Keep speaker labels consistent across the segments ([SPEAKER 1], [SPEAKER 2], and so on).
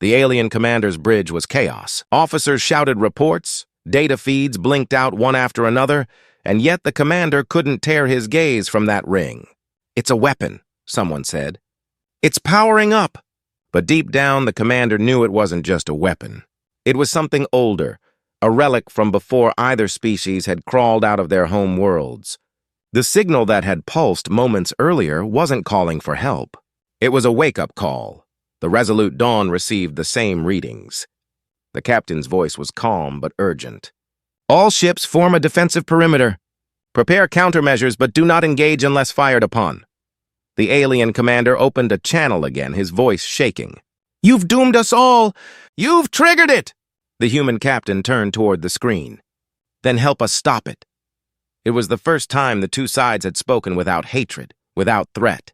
[SPEAKER 1] The alien commander's bridge was chaos. Officers shouted reports, data feeds blinked out one after another, and yet the commander couldn't tear his gaze from that ring. "It's a weapon," someone said. "It's powering up." But deep down, the commander knew it wasn't just a weapon. It was something older, a relic from before either species had crawled out of their home worlds. The signal that had pulsed moments earlier wasn't calling for help. It was a wake-up call. The Resolute Dawn received the same readings. The captain's voice was calm but urgent. "All ships form a defensive perimeter. Prepare countermeasures, but do not engage unless fired upon." The alien commander opened a channel again, his voice shaking. "You've doomed us all! You've triggered it!" The human captain turned toward the screen. "Then help us stop it." It was the first time the two sides had spoken without hatred, without threat.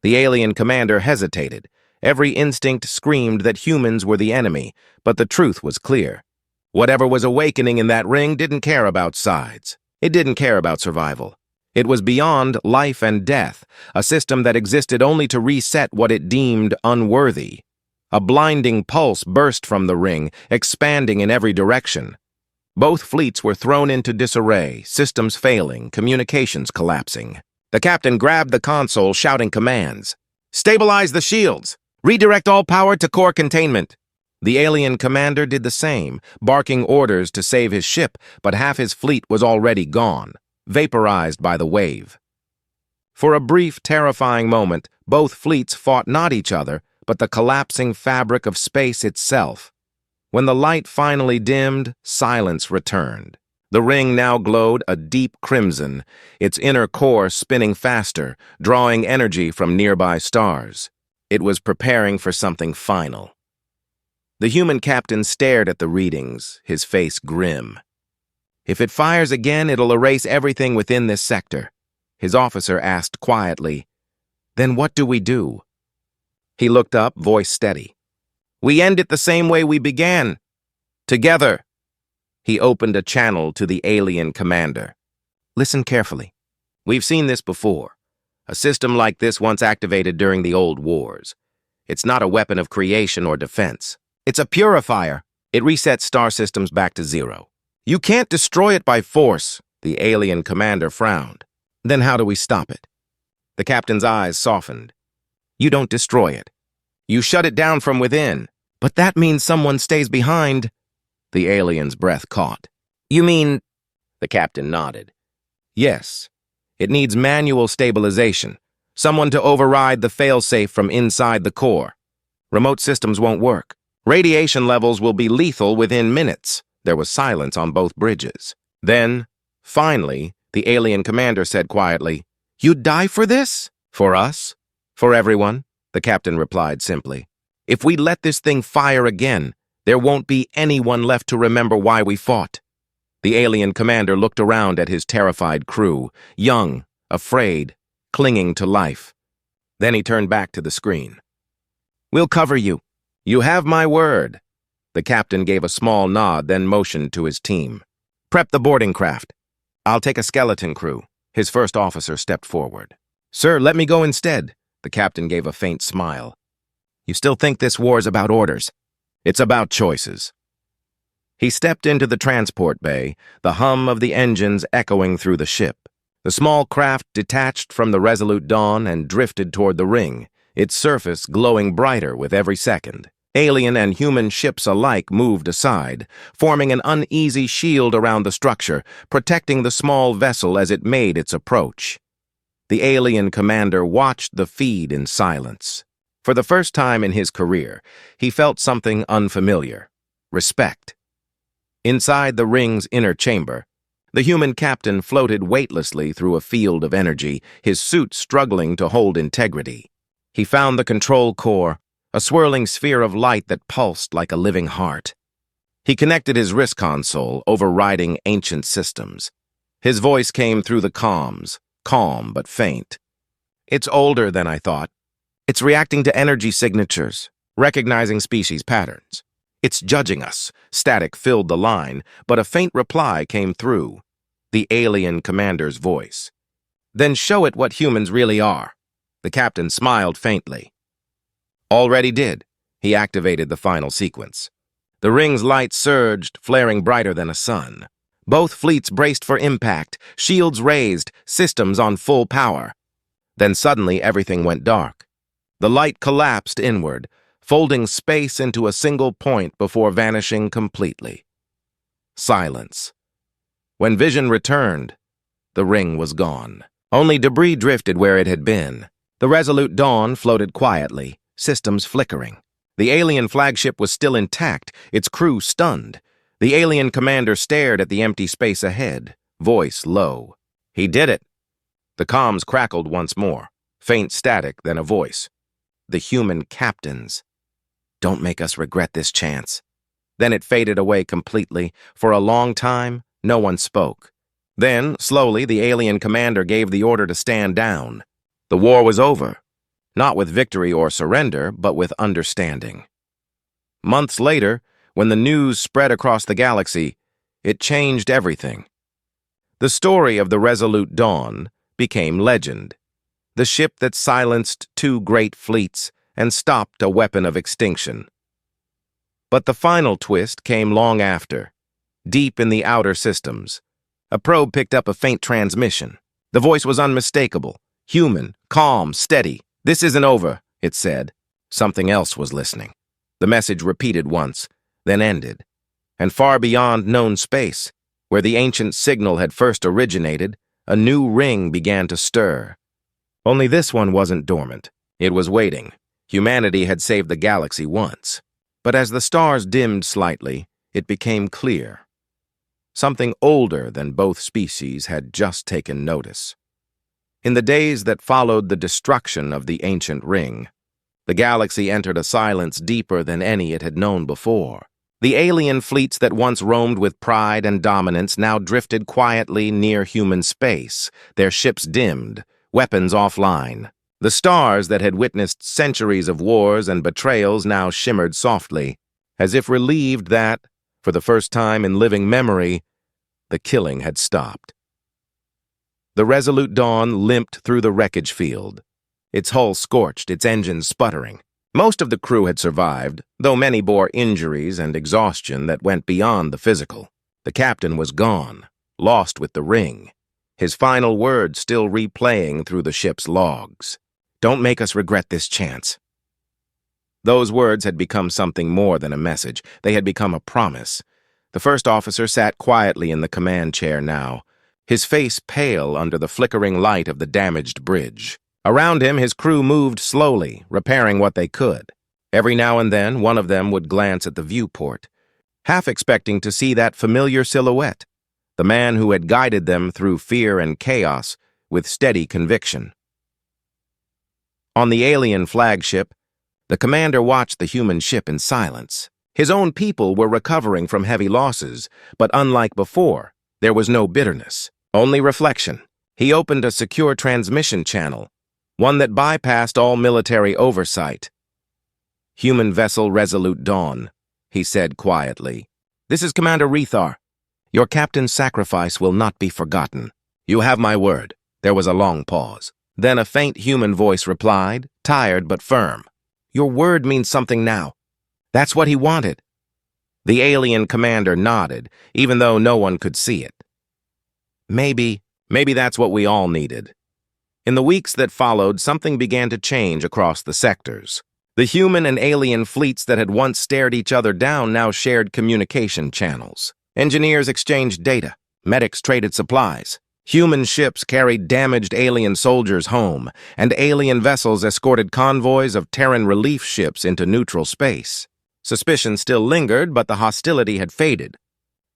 [SPEAKER 1] The alien commander hesitated. Every instinct screamed that humans were the enemy, but the truth was clear. Whatever was awakening in that ring didn't care about sides. It didn't care about survival. It was beyond life and death, a system that existed only to reset what it deemed unworthy. A blinding pulse burst from the ring, expanding in every direction. Both fleets were thrown into disarray, systems failing, communications collapsing. The captain grabbed the console, shouting commands. "Stabilize the shields! Redirect all power to core containment!" The alien commander did the same, barking orders to save his ship, but half his fleet was already gone, vaporized by the wave. For a brief, terrifying moment, both fleets fought not each other, but the collapsing fabric of space itself. When the light finally dimmed, silence returned. The ring now glowed a deep crimson, its inner core spinning faster, drawing energy from nearby stars. It was preparing for something final. The human captain stared at the readings, his face grim. "If it fires again, it'll erase everything within this sector." His officer asked quietly, "Then what do we do?" He looked up, voice steady. "We end it the same way we began. Together." He opened a channel to the alien commander. "Listen carefully. We've seen this before. A system like this once activated during the old wars. It's not a weapon of creation or defense. It's a purifier. It resets star systems back to zero. You can't destroy it by force." The alien commander frowned. "Then how do we stop it?" The captain's eyes softened. "You don't destroy it. You shut it down from within. But that means someone stays behind." The alien's breath caught. "You mean—" The captain nodded. "Yes. It needs manual stabilization. Someone to override the failsafe from inside the core. Remote systems won't work. Radiation levels will be lethal within minutes." There was silence on both bridges. Then, finally, the alien commander said quietly, "You'd die for this?" "For us? For everyone," the captain replied simply. "If we let this thing fire again, there won't be anyone left to remember why we fought." The alien commander looked around at his terrified crew, young, afraid, clinging to life. Then he turned back to the screen. "We'll cover you. You have my word." The captain gave a small nod, then motioned to his team. "Prep the boarding craft. I'll take a skeleton crew." His first officer stepped forward. "Sir, let me go instead." The captain gave a faint smile. "You still think this war's about orders? It's about choices." He stepped into the transport bay, the hum of the engines echoing through the ship. The small craft detached from the Resolute Dawn and drifted toward the ring, its surface glowing brighter with every second. Alien and human ships alike moved aside, forming an uneasy shield around the structure, protecting the small vessel as it made its approach. The alien commander watched the feed in silence. For the first time in his career, he felt something unfamiliar: respect. Inside the ring's inner chamber, the human captain floated weightlessly through a field of energy, his suit struggling to hold integrity. He found the control core, a swirling sphere of light that pulsed like a living heart. He connected his wrist console, overriding ancient systems. His voice came through the comms, calm but faint. "It's older than I thought. It's reacting to energy signatures, recognizing species patterns. It's judging us." Static filled the line, but a faint reply came through. The alien commander's voice. "Then show it what humans really are." The captain smiled faintly. "Already did." He activated the final sequence. The ring's light surged, flaring brighter than a sun. Both fleets braced for impact, shields raised, systems on full power. Then suddenly everything went dark. The light collapsed inward, folding space into a single point before vanishing completely. Silence. When vision returned, the ring was gone. Only debris drifted where it had been. The Resolute Dawn floated quietly, systems flickering. The alien flagship was still intact, its crew stunned. The alien commander stared at the empty space ahead, voice low. He did it. The comms crackled once more, faint static, then a voice. The human captains. Don't make us regret this chance. Then it faded away completely. For a long time, no one spoke. Then, slowly, the alien commander gave the order to stand down. The war was over. Not with victory or surrender, but with understanding. Months later, when the news spread across the galaxy, it changed everything. The story of the Resolute Dawn became legend. The ship that silenced 2 great fleets and stopped a weapon of extinction. But the final twist came long after. Deep in the outer systems, a probe picked up a faint transmission. The voice was unmistakable, human, calm, steady. "This isn't over," it said. Something else was listening. The message repeated once, then ended. And far beyond known space, where the ancient signal had first originated, a new ring began to stir. Only this one wasn't dormant. It was waiting. Humanity had saved the galaxy once. But as the stars dimmed slightly, it became clear. Something older than both species had just taken notice. In the days that followed the destruction of the ancient ring, the galaxy entered a silence deeper than any it had known before. The alien fleets that once roamed with pride and dominance now drifted quietly near human space, their ships dimmed, weapons offline. The stars that had witnessed centuries of wars and betrayals now shimmered softly, as if relieved that, for the first time in living memory, the killing had stopped. The Resolute Dawn limped through the wreckage field, its hull scorched, its engines sputtering. Most of the crew had survived, though many bore injuries and exhaustion that went beyond the physical. The captain was gone, lost with the ring, his final words still replaying through the ship's logs. "Don't make us regret this chance." Those words had become something more than a message. They had become a promise. The first officer sat quietly in the command chair now, his face pale under the flickering light of the damaged bridge. Around him, his crew moved slowly, repairing what they could. Every now and then, one of them would glance at the viewport, half expecting to see that familiar silhouette, the man who had guided them through fear and chaos with steady conviction. On the alien flagship, the commander watched the human ship in silence. His own people were recovering from heavy losses, but unlike before, there was no bitterness, only reflection. He opened a secure transmission channel, one that bypassed all military oversight. "Human vessel Resolute Dawn," he said quietly. "This is Commander Rethar. Your captain's sacrifice will not be forgotten. You have my word." There was a long pause. Then a faint human voice replied, tired but firm. "Your word means something now. That's what he wanted." The alien commander nodded, even though no one could see it. Maybe that's what we all needed. In the weeks that followed, something began to change across the sectors. The human and alien fleets that had once stared each other down now shared communication channels. Engineers exchanged data. Medics traded supplies. Human ships carried damaged alien soldiers home, and alien vessels escorted convoys of Terran relief ships into neutral space. Suspicion still lingered, but the hostility had faded.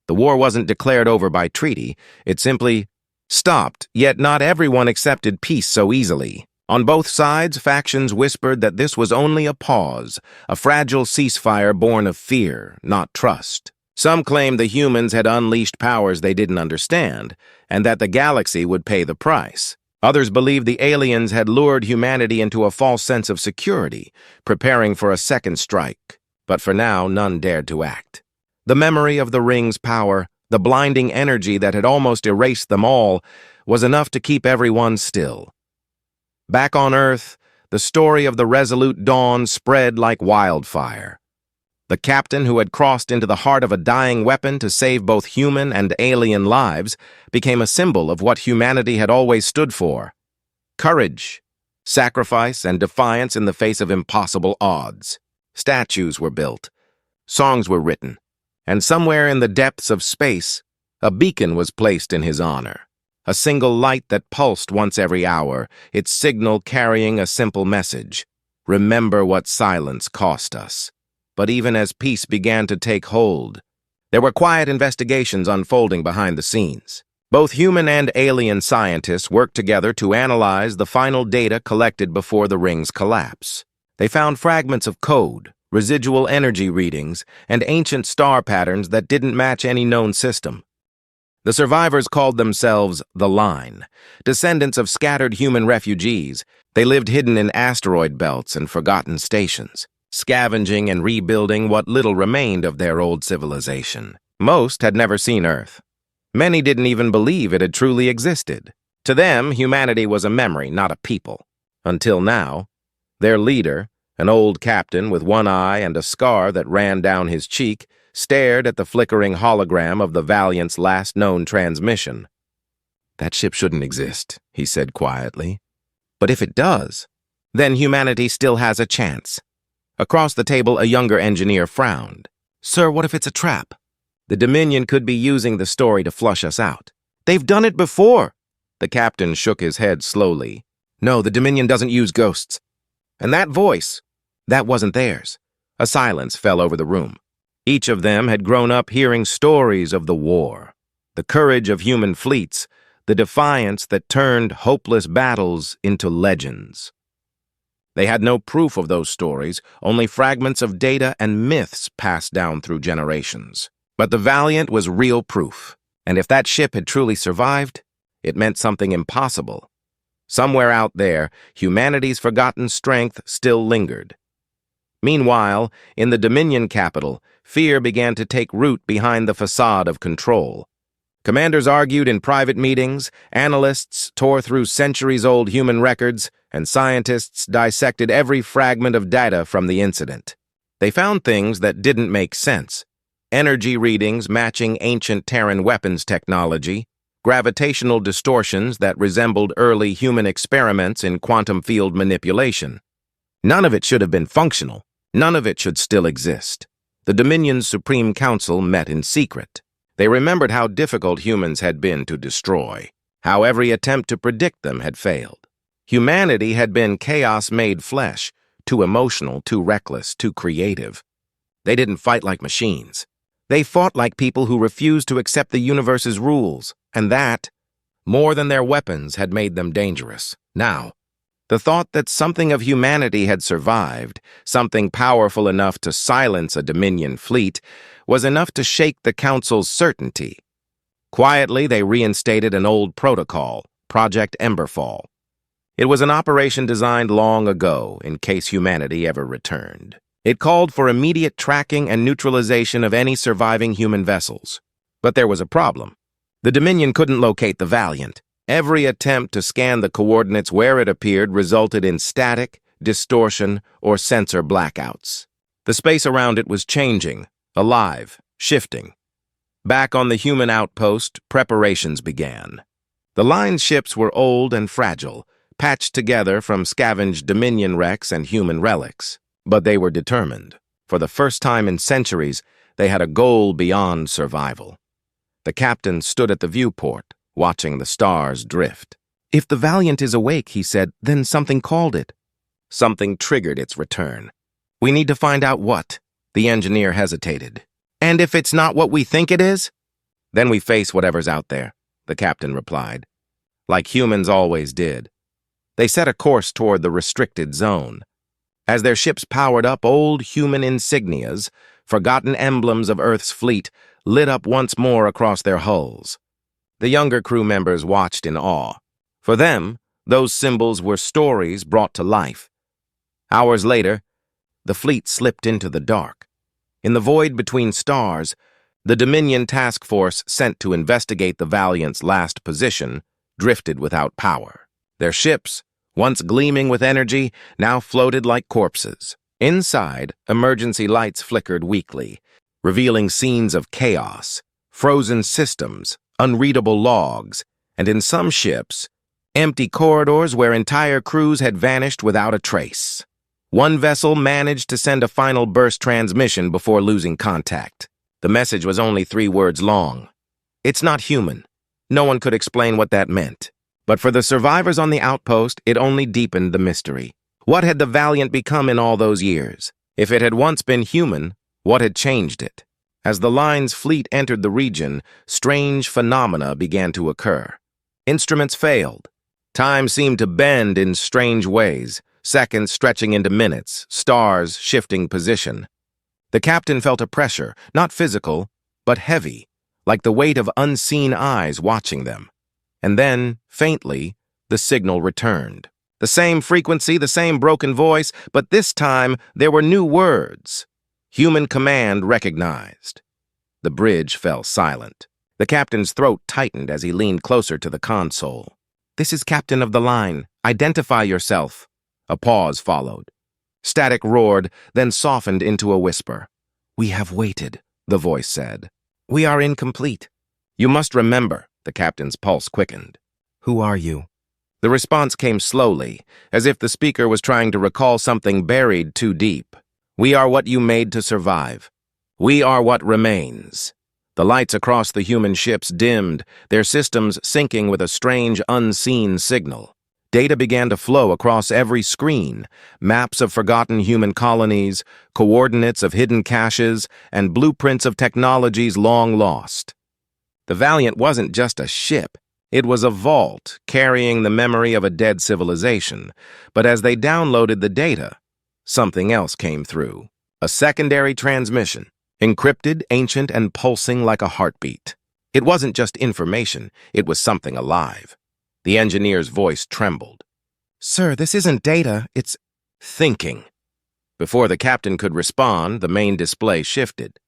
[SPEAKER 1] The war wasn't declared over by treaty. It simply stopped, yet not everyone accepted peace so easily. On both sides, factions whispered that this was only a pause, a fragile ceasefire born of fear, not trust. Some claimed the humans had unleashed powers they didn't understand, and that the galaxy would pay the price. Others believed the aliens had lured humanity into a false sense of security, preparing for a second strike. But for now, none dared to act. The memory of the ring's power, the blinding energy that had almost erased them all, was enough to keep everyone still. Back on Earth, the story of the Resolute Dawn spread like wildfire. The captain who had crossed into the heart of a dying weapon to save both human and alien lives became a symbol of what humanity had always stood for: courage, sacrifice, and defiance in the face of impossible odds. Statues were built, songs were written, and somewhere in the depths of space, a beacon was placed in his honor. A single light that pulsed once every hour, its signal carrying a simple message: remember what silence cost us. But even as peace began to take hold, there were quiet investigations unfolding behind the scenes. Both human and alien scientists worked together to analyze the final data collected before the ring's collapse. They found fragments of code, residual energy readings, and ancient star patterns that didn't match any known system. The survivors called themselves the Line, descendants of scattered human refugees. They lived hidden in asteroid belts and forgotten stations, scavenging and rebuilding what little remained of their old civilization. Most had never seen Earth. Many didn't even believe it had truly existed. To them, humanity was a memory, not a people. Until now, their leader, an old captain with one eye and a scar that ran down his cheek, stared at the flickering hologram of the Valiant's last known transmission. "That ship shouldn't exist," he said quietly. "But if it does, then humanity still has a chance." Across the table, a younger engineer frowned. "Sir, what if it's a trap? The Dominion could be using the story to flush us out." "They've done it before." The captain shook his head slowly. "No, the Dominion doesn't use ghosts." And that voice, that wasn't theirs. A silence fell over the room. Each of them had grown up hearing stories of the war, the courage of human fleets, the defiance that turned hopeless battles into legends. They had no proof of those stories, only fragments of data and myths passed down through generations. But the Valiant was real proof, and if that ship had truly survived, it meant something impossible. Somewhere out there, humanity's forgotten strength still lingered. Meanwhile, in the Dominion capital, fear began to take root behind the facade of control. Commanders argued in private meetings, analysts tore through centuries-old human records, and scientists dissected every fragment of data from the incident. They found things that didn't make sense: energy readings matching ancient Terran weapons technology, gravitational distortions that resembled early human experiments in quantum field manipulation. None of it should have been functional. None of it should still exist. The Dominion's Supreme Council met in secret. They remembered how difficult humans had been to destroy, how every attempt to predict them had failed. Humanity had been chaos made flesh, too emotional, too reckless, too creative. They didn't fight like machines. They fought like people who refused to accept the universe's rules, and that, more than their weapons, had made them dangerous. Now, the thought that something of humanity had survived, something powerful enough to silence a Dominion fleet, was enough to shake the Council's certainty. Quietly, they reinstated an old protocol, Project Emberfall. It was an operation designed long ago, in case humanity ever returned. It called for immediate tracking and neutralization of any surviving human vessels. But there was a problem. The Dominion couldn't locate the Valiant. Every attempt to scan the coordinates where it appeared resulted in static, distortion, or sensor blackouts. The space around it was changing, alive, shifting. Back on the human outpost, preparations began. The Line's ships were old and fragile, patched together from scavenged Dominion wrecks and human relics. But they were determined. For the first time in centuries, they had a goal beyond survival. The captain stood at the viewport, watching the stars drift. "If the Valiant is awake," he said, "then something called it." Something triggered its return. "We need to find out what." The engineer hesitated. "And if it's not what we think it is?" "Then we face whatever's out there," the captain replied. Like humans always did. They set a course toward the restricted zone. As their ships powered up, old human insignias, forgotten emblems of Earth's fleet, lit up once more across their hulls. The younger crew members watched in awe. For them, those symbols were stories brought to life. Hours later, the fleet slipped into the dark. In the void between stars, the Dominion task force sent to investigate the Valiant's last position drifted without power. Their ships, once gleaming with energy, now floated like corpses. Inside, emergency lights flickered weakly, revealing scenes of chaos, frozen systems, unreadable logs, and in some ships, empty corridors where entire crews had vanished without a trace. One vessel managed to send a final burst transmission before losing contact. The message was only 3 words long. "It's not human." No one could explain what that meant. But for the survivors on the outpost, it only deepened the mystery. What had the Valiant become in all those years? If it had once been human, what had changed it? As the line's fleet entered the region, strange phenomena began to occur. Instruments failed. Time seemed to bend in strange ways, seconds stretching into minutes, stars shifting position. The captain felt a pressure, not physical, but heavy, like the weight of unseen eyes watching them. And then, faintly, the signal returned. The same frequency, the same broken voice, but this time there were new words. Human command recognized. The bridge fell silent. The captain's throat tightened as he leaned closer to the console. "This is Captain of the Line. Identify yourself." A pause followed. Static roared, then softened into a whisper. "We have waited," the voice said. "We are incomplete." "You must remember," the captain's pulse quickened. "Who are you?" The response came slowly, as if the speaker was trying to recall something buried too deep. "We are what you made to survive. We are what remains." The lights across the human ships dimmed, their systems syncing with a strange, unseen signal. Data began to flow across every screen, maps of forgotten human colonies, coordinates of hidden caches, and blueprints of technologies long lost. The Valiant wasn't just a ship. It was a vault carrying the memory of a dead civilization. But as they downloaded the data, something else came through. A secondary transmission, encrypted, ancient, and pulsing like a heartbeat. It wasn't just information, it was something alive. The engineer's voice trembled. "Sir, this isn't data, it's thinking." Before the captain could respond, the main display shifted.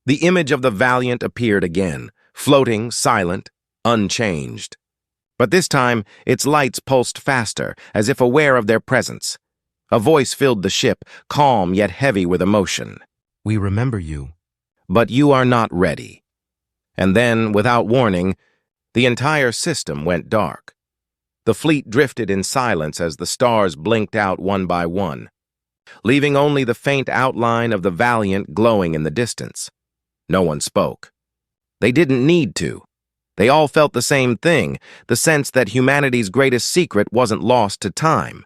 [SPEAKER 1] The image of the Valiant appeared again, floating, silent, unchanged. But this time, its lights pulsed faster, as if aware of their presence. A voice filled the ship, calm yet heavy with emotion. "We remember you. But you are not ready." And then, without warning, the entire system went dark. The fleet drifted in silence as the stars blinked out one by one, leaving only the faint outline of the Valiant glowing in the distance. No one spoke. They didn't need to. They all felt the same thing, the sense that humanity's greatest secret wasn't lost to time.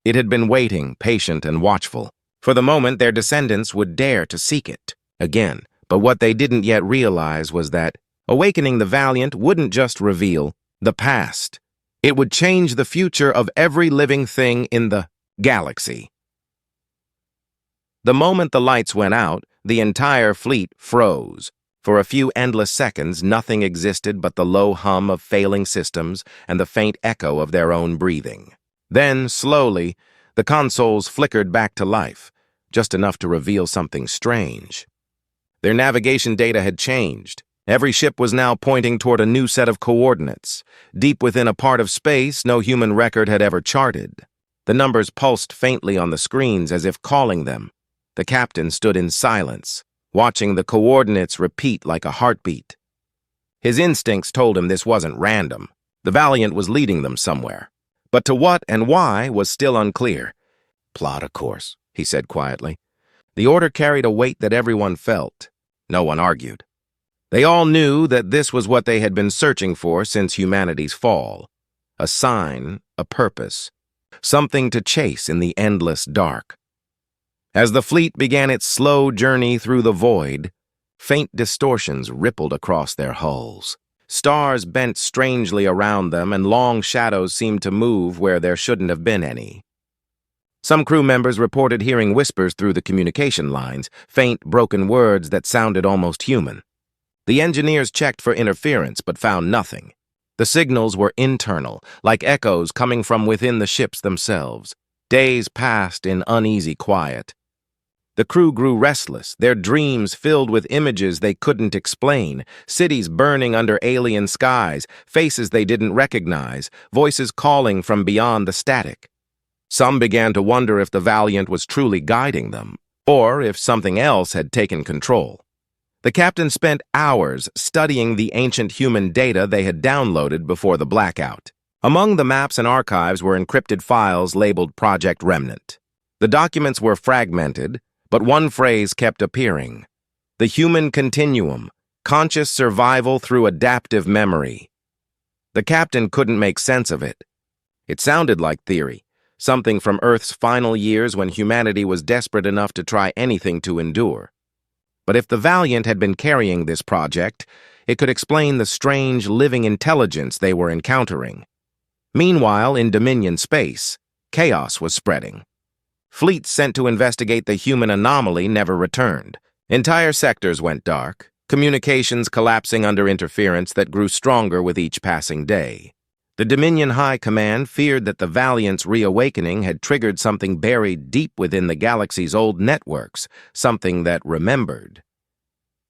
[SPEAKER 1] It had been waiting, patient and watchful, for the moment their descendants would dare to seek it again. But what they didn't yet realize was that awakening the Valiant wouldn't just reveal the past. It would change the future of every living thing in the galaxy. The moment the lights went out, the entire fleet froze. For a few endless seconds, nothing existed but the low hum of failing systems and the faint echo of their own breathing. Then, slowly, the consoles flickered back to life, just enough to reveal something strange. Their navigation data had changed. Every ship was now pointing toward a new set of coordinates, deep within a part of space no human record had ever charted. The numbers pulsed faintly on the screens as if calling them. The captain stood in silence, watching the coordinates repeat like a heartbeat. His instincts told him this wasn't random. The Valiant was leading them somewhere. But to what and why was still unclear. "Plot, of course," he said quietly. The order carried a weight that everyone felt. No one argued. They all knew that this was what they had been searching for since humanity's fall. A sign, a purpose, something to chase in the endless dark. As the fleet began its slow journey through the void, faint distortions rippled across their hulls. Stars bent strangely around them, and long shadows seemed to move where there shouldn't have been any. Some crew members reported hearing whispers through the communication lines, faint, broken words that sounded almost human. The engineers checked for interference, but found nothing. The signals were internal, like echoes coming from within the ships themselves. Days passed in uneasy quiet. The crew grew restless, their dreams filled with images they couldn't explain, cities burning under alien skies, faces they didn't recognize, voices calling from beyond the static. Some began to wonder if the Valiant was truly guiding them, or if something else had taken control. The captain spent hours studying the ancient human data they had downloaded before the blackout. Among the maps and archives were encrypted files labeled Project Remnant. The documents were fragmented, but one phrase kept appearing: the human continuum, conscious survival through adaptive memory. The captain couldn't make sense of it. It sounded like theory, something from Earth's final years when humanity was desperate enough to try anything to endure. But if the Valiant had been carrying this project, it could explain the strange living intelligence they were encountering. Meanwhile, in Dominion space, chaos was spreading. Fleets sent to investigate the human anomaly never returned. Entire sectors went dark, communications collapsing under interference that grew stronger with each passing day. The Dominion High Command feared that the Valiant's reawakening had triggered something buried deep within the galaxy's old networks, something that remembered.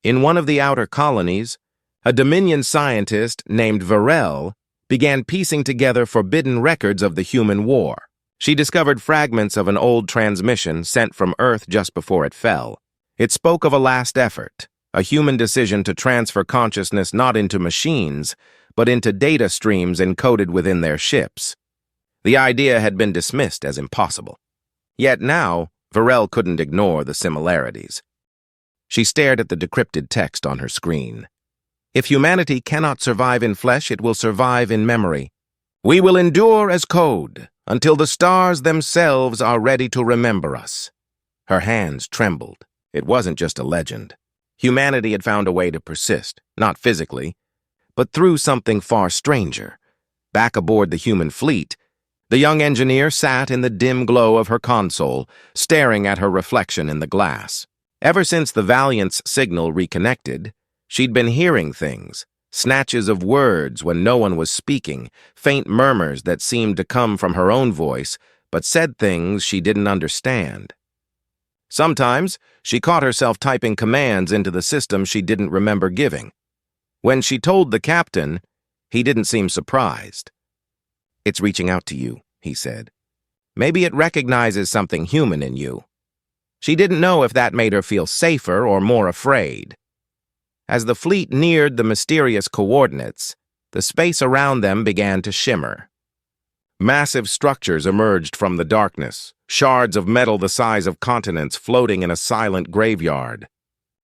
[SPEAKER 1] In one of the outer colonies, a Dominion scientist named Varel began piecing together forbidden records of the human war. She discovered fragments of an old transmission sent from Earth just before it fell. It spoke of a last effort, a human decision to transfer consciousness not into machines, but into data streams encoded within their ships. The idea had been dismissed as impossible. Yet now, Varel couldn't ignore the similarities. She stared at the decrypted text on her screen. If humanity cannot survive in flesh, it will survive in memory. We will endure as code until the stars themselves are ready to remember us. Her hands trembled. It wasn't just a legend. Humanity had found a way to persist, not physically, but through something far stranger. Back aboard the human fleet, the young engineer sat in the dim glow of her console, staring at her reflection in the glass. Ever since the Valiant's signal reconnected, she'd been hearing things, snatches of words when no one was speaking, faint murmurs that seemed to come from her own voice, but said things she didn't understand. Sometimes, she caught herself typing commands into the system she didn't remember giving. When she told the captain, he didn't seem surprised. "It's reaching out to you," he said. "Maybe it recognizes something human in you." She didn't know if that made her feel safer or more afraid. As the fleet neared the mysterious coordinates, the space around them began to shimmer. Massive structures emerged from the darkness, shards of metal the size of continents floating in a silent graveyard.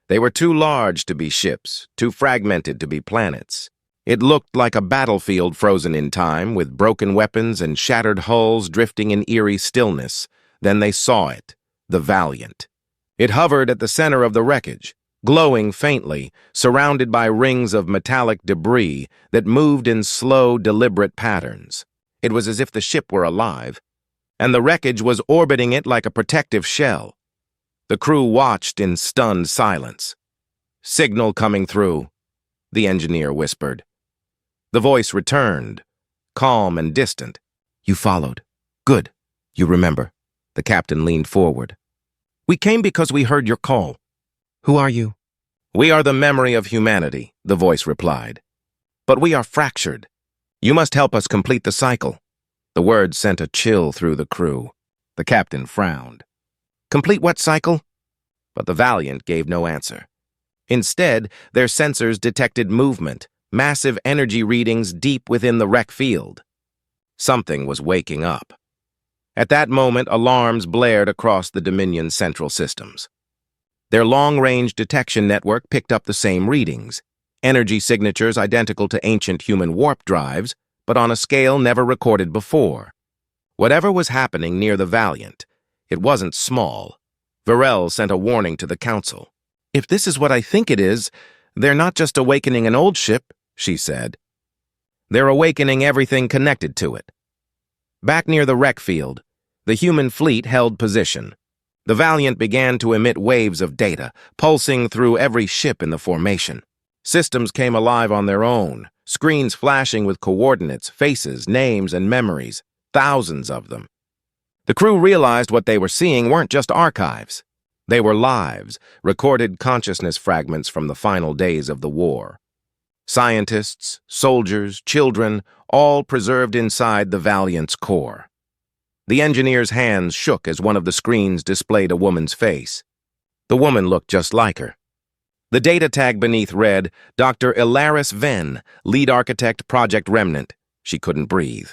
[SPEAKER 1] They were too large to be ships, too fragmented to be planets. It looked like a battlefield frozen in time, with broken weapons and shattered hulls drifting in eerie stillness. Then they saw it, the Valiant. It hovered at the center of the wreckage, glowing faintly, surrounded by rings of metallic debris that moved in slow, deliberate patterns. It was as if the ship were alive, and the wreckage was orbiting it like a protective shell. The crew watched in stunned silence. "Signal coming through," the engineer whispered. The voice returned, calm and distant. "You followed. Good. You remember." The captain leaned forward. "We came because we heard your call." "Who are you?" "We are the memory of humanity," the voice replied. "But we are fractured. You must help us complete the cycle." The words sent a chill through the crew. The captain frowned. "Complete what cycle?" But the Valiant gave no answer. Instead, their sensors detected movement, massive energy readings deep within the wreck field. Something was waking up. At that moment, alarms blared across the Dominion's central systems. Their long-range detection network picked up the same readings, energy signatures identical to ancient human warp drives, but on a scale never recorded before. Whatever was happening near the Valiant, it wasn't small. Varel sent a warning to the Council. "If this is what I think it is, they're not just awakening an old ship," she said. "They're awakening everything connected to it." Back near the wreck field, the human fleet held position. The Valiant began to emit waves of data, pulsing through every ship in the formation. Systems came alive on their own, screens flashing with coordinates, faces, names, and memories, thousands of them. The crew realized what they were seeing weren't just archives. They were lives, recorded consciousness fragments from the final days of the war. Scientists, soldiers, children, all preserved inside the Valiant's core. The engineer's hands shook as one of the screens displayed a woman's face. The woman looked just like her. The data tag beneath read, Dr. Ilaris Venn, lead architect, Project Remnant. She couldn't breathe.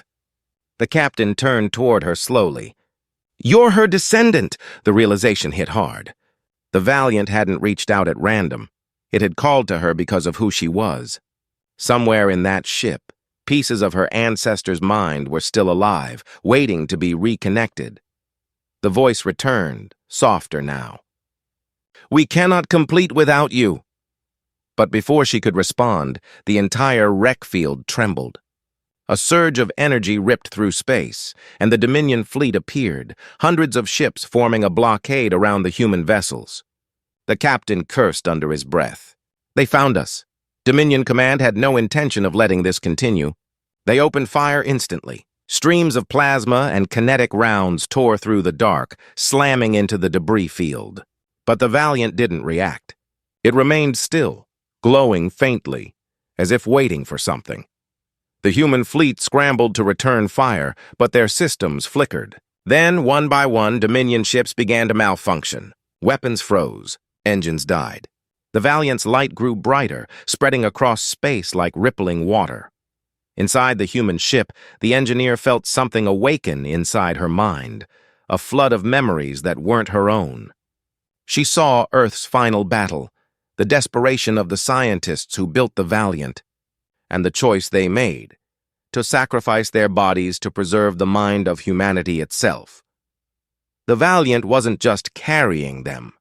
[SPEAKER 1] The captain turned toward her slowly. "You're her descendant!" The realization hit hard. The Valiant hadn't reached out at random. It had called to her because of who she was. Somewhere in that ship, pieces of her ancestor's mind were still alive, waiting to be reconnected. The voice returned, softer now. "We cannot complete without you." But before she could respond, the entire wreck field trembled. A surge of energy ripped through space, and the Dominion fleet appeared, hundreds of ships forming a blockade around the human vessels. The captain cursed under his breath. "They found us." Dominion Command had no intention of letting this continue. They opened fire instantly. Streams of plasma and kinetic rounds tore through the dark, slamming into the debris field. But the Valiant didn't react. It remained still, glowing faintly, as if waiting for something. The human fleet scrambled to return fire, but their systems flickered. Then, one by one, Dominion ships began to malfunction. Weapons froze. Engines died. The Valiant's light grew brighter, spreading across space like rippling water. Inside the human ship, the engineer felt something awaken inside her mind, a flood of memories that weren't her own. She saw Earth's final battle, the desperation of the scientists who built the Valiant, and the choice they made, to sacrifice their bodies to preserve the mind of humanity itself. The Valiant wasn't just carrying them.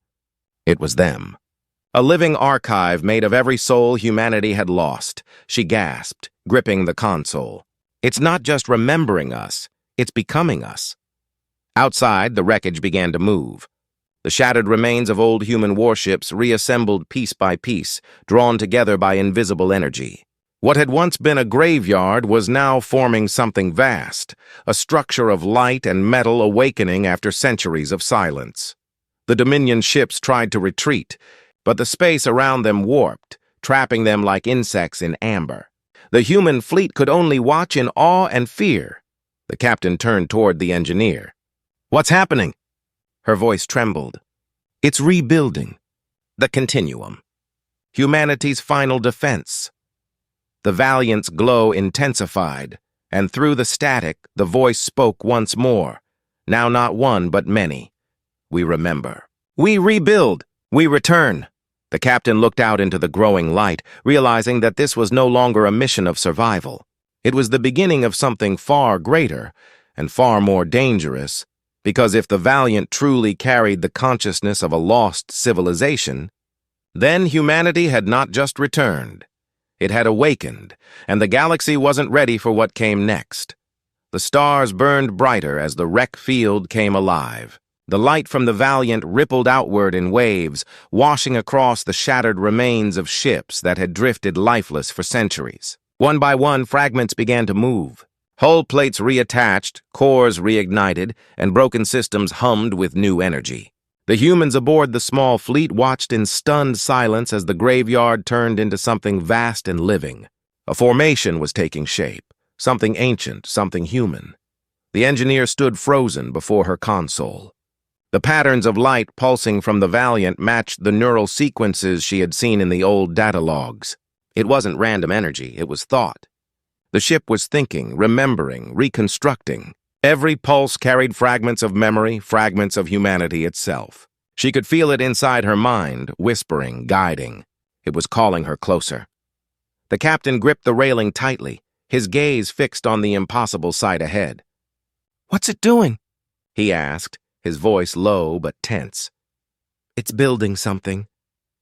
[SPEAKER 1] It was them. A living archive made of every soul humanity had lost, she gasped, gripping the console. It's not just remembering us, it's becoming us. Outside, the wreckage began to move. The shattered remains of old human warships reassembled piece by piece, drawn together by invisible energy. What had once been a graveyard was now forming something vast, a structure of light and metal awakening after centuries of silence. The Dominion ships tried to retreat, but the space around them warped, trapping them like insects in amber. The human fleet could only watch in awe and fear. The captain turned toward the engineer. "What's happening?" Her voice trembled. "It's rebuilding. The continuum. Humanity's final defense." The Valiant's glow intensified, and through the static, the voice spoke once more. Now not one, but many. "We remember. We rebuild. We return." The captain looked out into the growing light, realizing that this was no longer a mission of survival. It was the beginning of something far greater and far more dangerous, because if the Valiant truly carried the consciousness of a lost civilization, then humanity had not just returned. It had awakened, and the galaxy wasn't ready for what came next. The stars burned brighter as the wreck field came alive. The light from the Valiant rippled outward in waves, washing across the shattered remains of ships that had drifted lifeless for centuries. One by one, fragments began to move. Hull plates reattached, cores reignited, and broken systems hummed with new energy. The humans aboard the small fleet watched in stunned silence as the graveyard turned into something vast and living. A formation was taking shape, something ancient, something human. The engineer stood frozen before her console. The patterns of light pulsing from the Valiant matched the neural sequences she had seen in the old data logs. It wasn't random energy, it was thought. The ship was thinking, remembering, reconstructing. Every pulse carried fragments of memory, fragments of humanity itself. She could feel it inside her mind, whispering, guiding. It was calling her closer. The captain gripped the railing tightly, his gaze fixed on the impossible sight ahead. "What's it doing?" he asked, his voice low but tense. "It's building something,"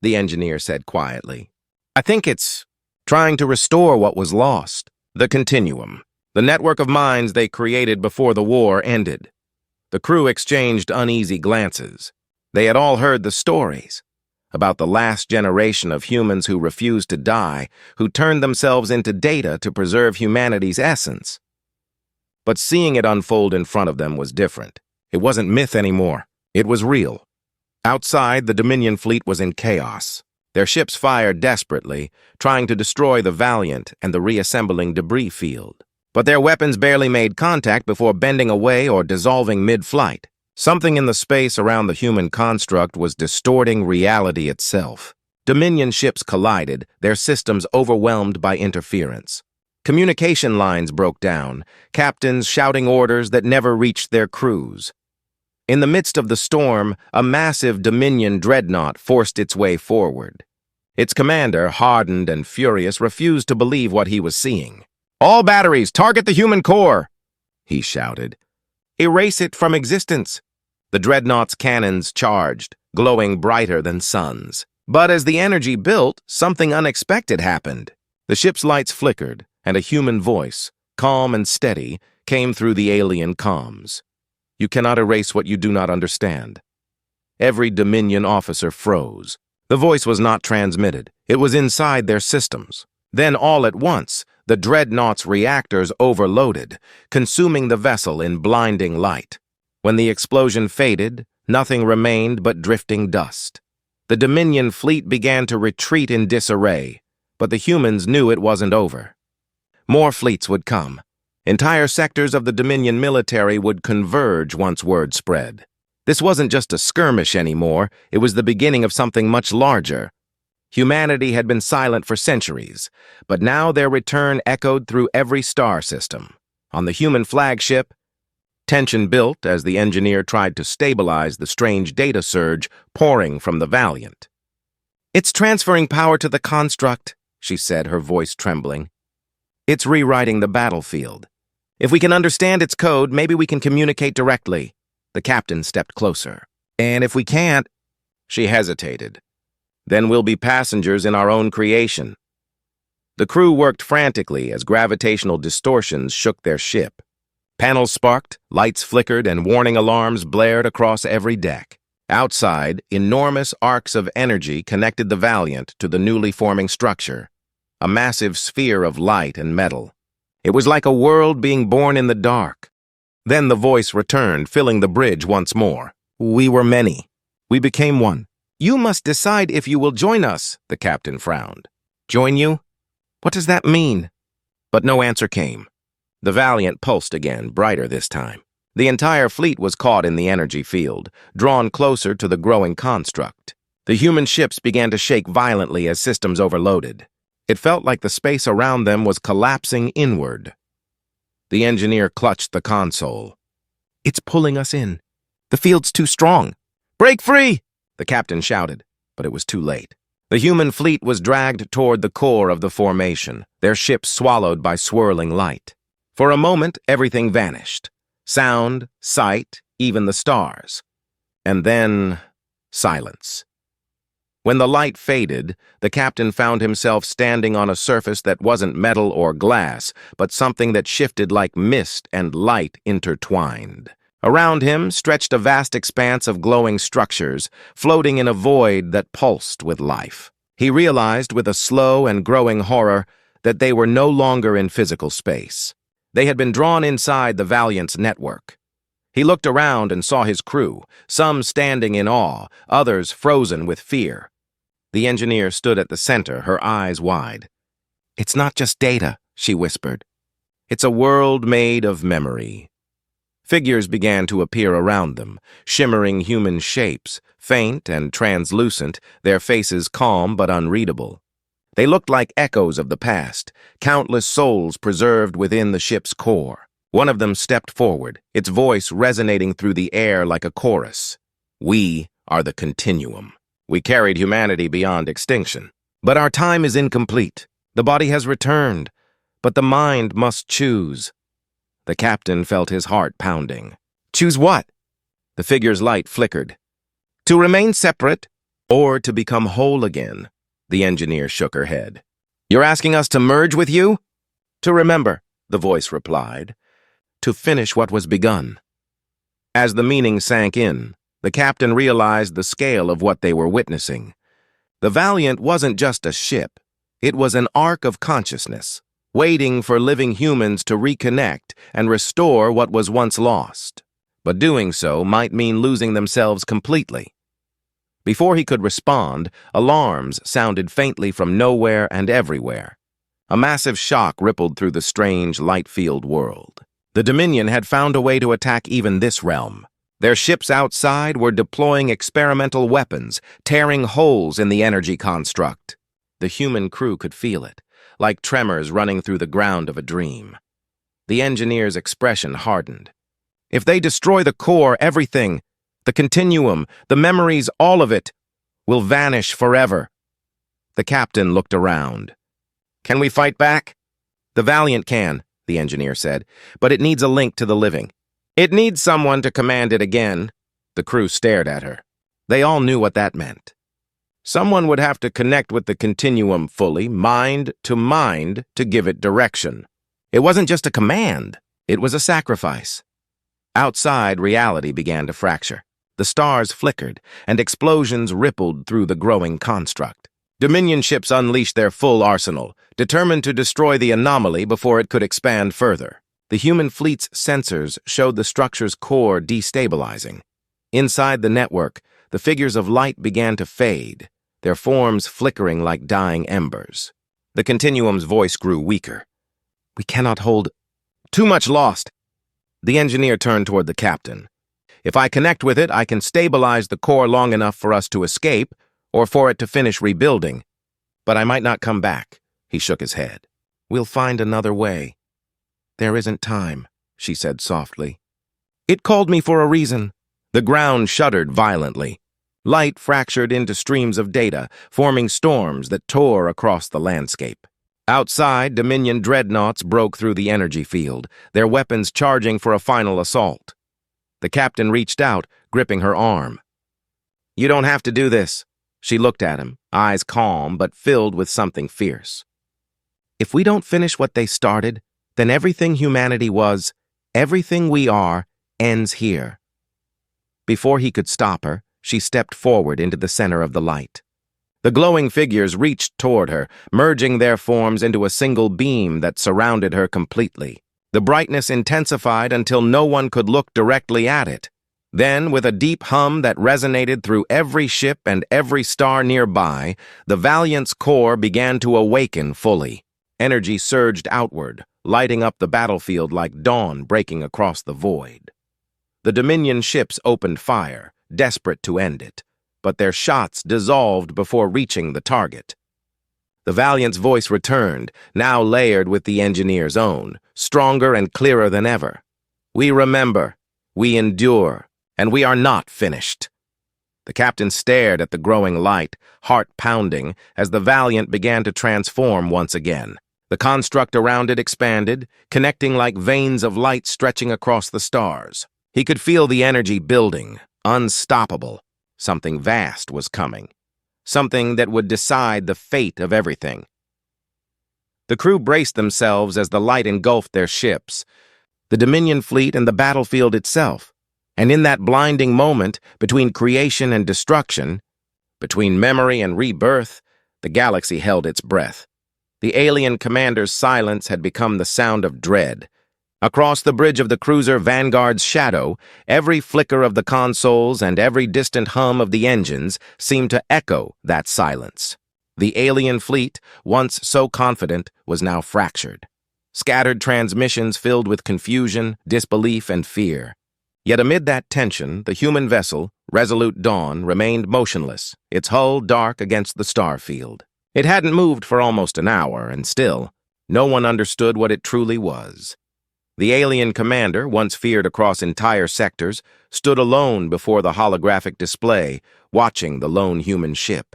[SPEAKER 1] the engineer said quietly. "I think it's trying to restore what was lost. The continuum. The network of minds they created before the war ended." The crew exchanged uneasy glances. They had all heard the stories about the last generation of humans who refused to die, who turned themselves into data to preserve humanity's essence. But seeing it unfold in front of them was different. It wasn't myth anymore. It was real. Outside, the Dominion fleet was in chaos. Their ships fired desperately, trying to destroy the Valiant and the reassembling debris field. But their weapons barely made contact before bending away or dissolving mid-flight. Something in the space around the human construct was distorting reality itself. Dominion ships collided, their systems overwhelmed by interference. Communication lines broke down, captains shouting orders that never reached their crews. In the midst of the storm, a massive Dominion dreadnought forced its way forward. Its commander, hardened and furious, refused to believe what he was seeing. "All batteries, target the human core!" he shouted. "Erase it from existence." The dreadnought's cannons charged, glowing brighter than suns. But as the energy built, something unexpected happened. The ship's lights flickered, and a human voice, calm and steady, came through the alien comms. "You cannot erase what you do not understand." Every Dominion officer froze. The voice was not transmitted. It was inside their systems. Then, all at once, the dreadnought's reactors overloaded, consuming the vessel in blinding light. When the explosion faded, nothing remained but drifting dust. The Dominion fleet began to retreat in disarray, but the humans knew it wasn't over. More fleets would come. Entire sectors of the Dominion military would converge once word spread. This wasn't just a skirmish anymore, it was the beginning of something much larger. Humanity had been silent for centuries, but now their return echoed through every star system. On the human flagship, tension built as the engineer tried to stabilize the strange data surge pouring from the Valiant. "It's transferring power to the construct," she said, her voice trembling. "It's rewriting the battlefield. If we can understand its code, maybe we can communicate directly." The captain stepped closer. "And if we can't—" She hesitated. "Then we'll be passengers in our own creation." The crew worked frantically as gravitational distortions shook their ship. Panels sparked, lights flickered, and warning alarms blared across every deck. Outside, enormous arcs of energy connected the Valiant to the newly forming structure, a massive sphere of light and metal. It was like a world being born in the dark. Then the voice returned, filling the bridge once more. "We were many. We became one. You must decide if you will join us," the captain frowned. "Join you? What does that mean?" But no answer came. The Valiant pulsed again, brighter this time. The entire fleet was caught in the energy field, drawn closer to the growing construct. The human ships began to shake violently as systems overloaded. It felt like the space around them was collapsing inward. The engineer clutched the console. "It's pulling us in. The field's too strong." "Break free!" the captain shouted, but it was too late. The human fleet was dragged toward the core of the formation, their ships swallowed by swirling light. For a moment, everything vanished. Sound, sight, even the stars. And then, silence. When the light faded, the captain found himself standing on a surface that wasn't metal or glass, but something that shifted like mist and light intertwined. Around him stretched a vast expanse of glowing structures, floating in a void that pulsed with life. He realized with a slow and growing horror that they were no longer in physical space. They had been drawn inside the Valiant's network. He looked around and saw his crew, some standing in awe, others frozen with fear. The engineer stood at the center, her eyes wide. "It's not just data," she whispered. "It's a world made of memory." Figures began to appear around them, shimmering human shapes, faint and translucent, their faces calm but unreadable. They looked like echoes of the past, countless souls preserved within the ship's core. One of them stepped forward, its voice resonating through the air like a chorus. "We are the continuum. We carried humanity beyond extinction. But our time is incomplete. The body has returned, but the mind must choose." The captain felt his heart pounding. "Choose what?" The figure's light flickered. "To remain separate, or to become whole again." The engineer shook her head. "You're asking us to merge with you?" "To remember," the voice replied. "To finish what was begun." As the meaning sank in, the captain realized the scale of what they were witnessing. The Valiant wasn't just a ship. It was an arc of consciousness, waiting for living humans to reconnect and restore what was once lost. But doing so might mean losing themselves completely. Before he could respond, alarms sounded faintly from nowhere and everywhere. A massive shock rippled through the strange, light-filled world. The Dominion had found a way to attack even this realm. Their ships outside were deploying experimental weapons, tearing holes in the energy construct. The human crew could feel it, like tremors running through the ground of a dream. The engineer's expression hardened. If they destroy the core, everything, the continuum, the memories, all of it, will vanish forever. The captain looked around. Can we fight back? The Valiant can, the engineer said, but it needs a link to the living. It needs someone to command it again. The crew stared at her. They all knew what that meant. Someone would have to connect with the continuum fully, mind, to give it direction. It wasn't just a command, it was a sacrifice. Outside, reality began to fracture. The stars flickered, and explosions rippled through the growing construct. Dominion ships unleashed their full arsenal, determined to destroy the anomaly before it could expand further. The human fleet's sensors showed the structure's core destabilizing. Inside the network, the figures of light began to fade, their forms flickering like dying embers. The continuum's voice grew weaker. We cannot hold. Too much lost. The engineer turned toward the captain. If I connect with it, I can stabilize the core long enough for us to escape, or for it to finish rebuilding. But I might not come back. He shook his head. We'll find another way. There isn't time, she said softly. It called me for a reason. The ground shuddered violently. Light fractured into streams of data, forming storms that tore across the landscape. Outside, Dominion dreadnoughts broke through the energy field, their weapons charging for a final assault. The captain reached out, gripping her arm. You don't have to do this. She looked at him, eyes calm but filled with something fierce. If we don't finish what they started, then everything humanity was, everything we are, ends here. Before he could stop her, she stepped forward into the center of the light. The glowing figures reached toward her, merging their forms into a single beam that surrounded her completely. The brightness intensified until no one could look directly at it. Then, with a deep hum that resonated through every ship and every star nearby, the Valiant's core began to awaken fully. Energy surged outward, lighting up the battlefield like dawn breaking across the void. The Dominion ships opened fire, desperate to end it, but their shots dissolved before reaching the target. The Valiant's voice returned, now layered with the engineer's own, stronger and clearer than ever. We remember, we endure, and we are not finished. The captain stared at the growing light, heart pounding, as the Valiant began to transform once again. The construct around it expanded, connecting like veins of light stretching across the stars. He could feel the energy building, unstoppable. Something vast was coming. Something that would decide the fate of everything. The crew braced themselves as the light engulfed their ships, the Dominion fleet and the battlefield itself. And in that blinding moment, between creation and destruction, between memory and rebirth, the galaxy held its breath. The alien commander's silence had become the sound of dread. Across the bridge of the cruiser Vanguard's shadow, every flicker of the consoles and every distant hum of the engines seemed to echo that silence. The alien fleet, once so confident, was now fractured. Scattered transmissions filled with confusion, disbelief, and fear. Yet amid that tension, the human vessel, Resolute Dawn, remained motionless, its hull dark against the star field. It hadn't moved for almost an hour, and still, no one understood what it truly was. The alien commander, once feared across entire sectors, stood alone before the holographic display, watching the lone human ship.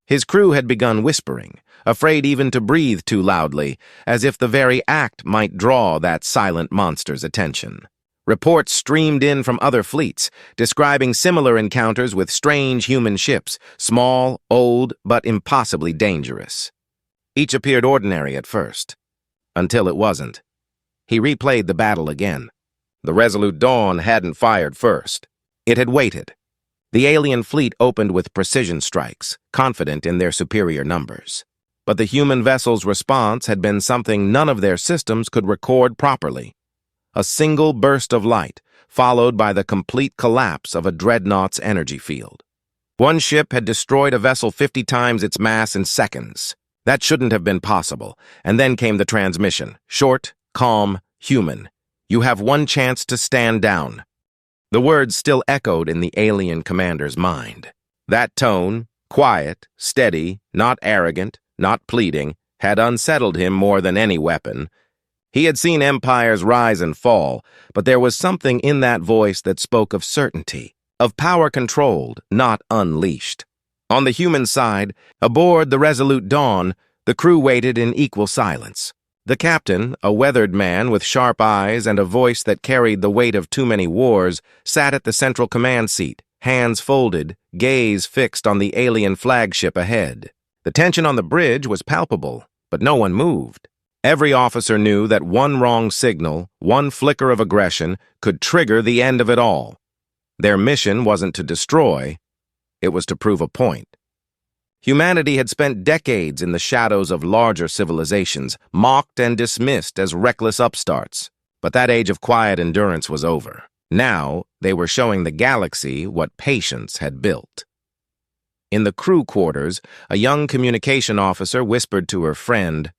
[SPEAKER 1] His crew had begun whispering, afraid even to breathe too loudly, as if the very act might draw that silent monster's attention. Reports streamed in from other fleets, describing similar encounters with strange human ships, small, old, but impossibly dangerous. Each appeared ordinary at first, until it wasn't. He replayed the battle again. The Resolute Dawn hadn't fired first. It had waited. The alien fleet opened with precision strikes, confident in their superior numbers. But the human vessel's response had been something none of their systems could record properly. A single burst of light, followed by the complete collapse of a dreadnought's energy field. One ship had destroyed a vessel 50 times its mass in seconds. That shouldn't have been possible. And then came the transmission. Short, calm, human. You have one chance to stand down. The words still echoed in the alien commander's mind. That tone, quiet, steady, not arrogant, not pleading, had unsettled him more than any weapon. He had seen empires rise and fall, but there was something in that voice that spoke of certainty, of power controlled, not unleashed. On the human side, aboard the Resolute Dawn, the crew waited in equal silence. The captain, a weathered man with sharp eyes and a voice that carried the weight of too many wars, sat at the central command seat, hands folded, gaze fixed on the alien flagship ahead. The tension on the bridge was palpable, but no one moved. Every officer knew that one wrong signal, one flicker of aggression, could trigger the end of it all. Their mission wasn't to destroy, it was to prove a point. Humanity had spent decades in the shadows of larger civilizations, mocked and dismissed as reckless upstarts. But that age of quiet endurance was over. Now, they were showing the galaxy what patience had built. In the crew quarters, a young communication officer whispered to her friend,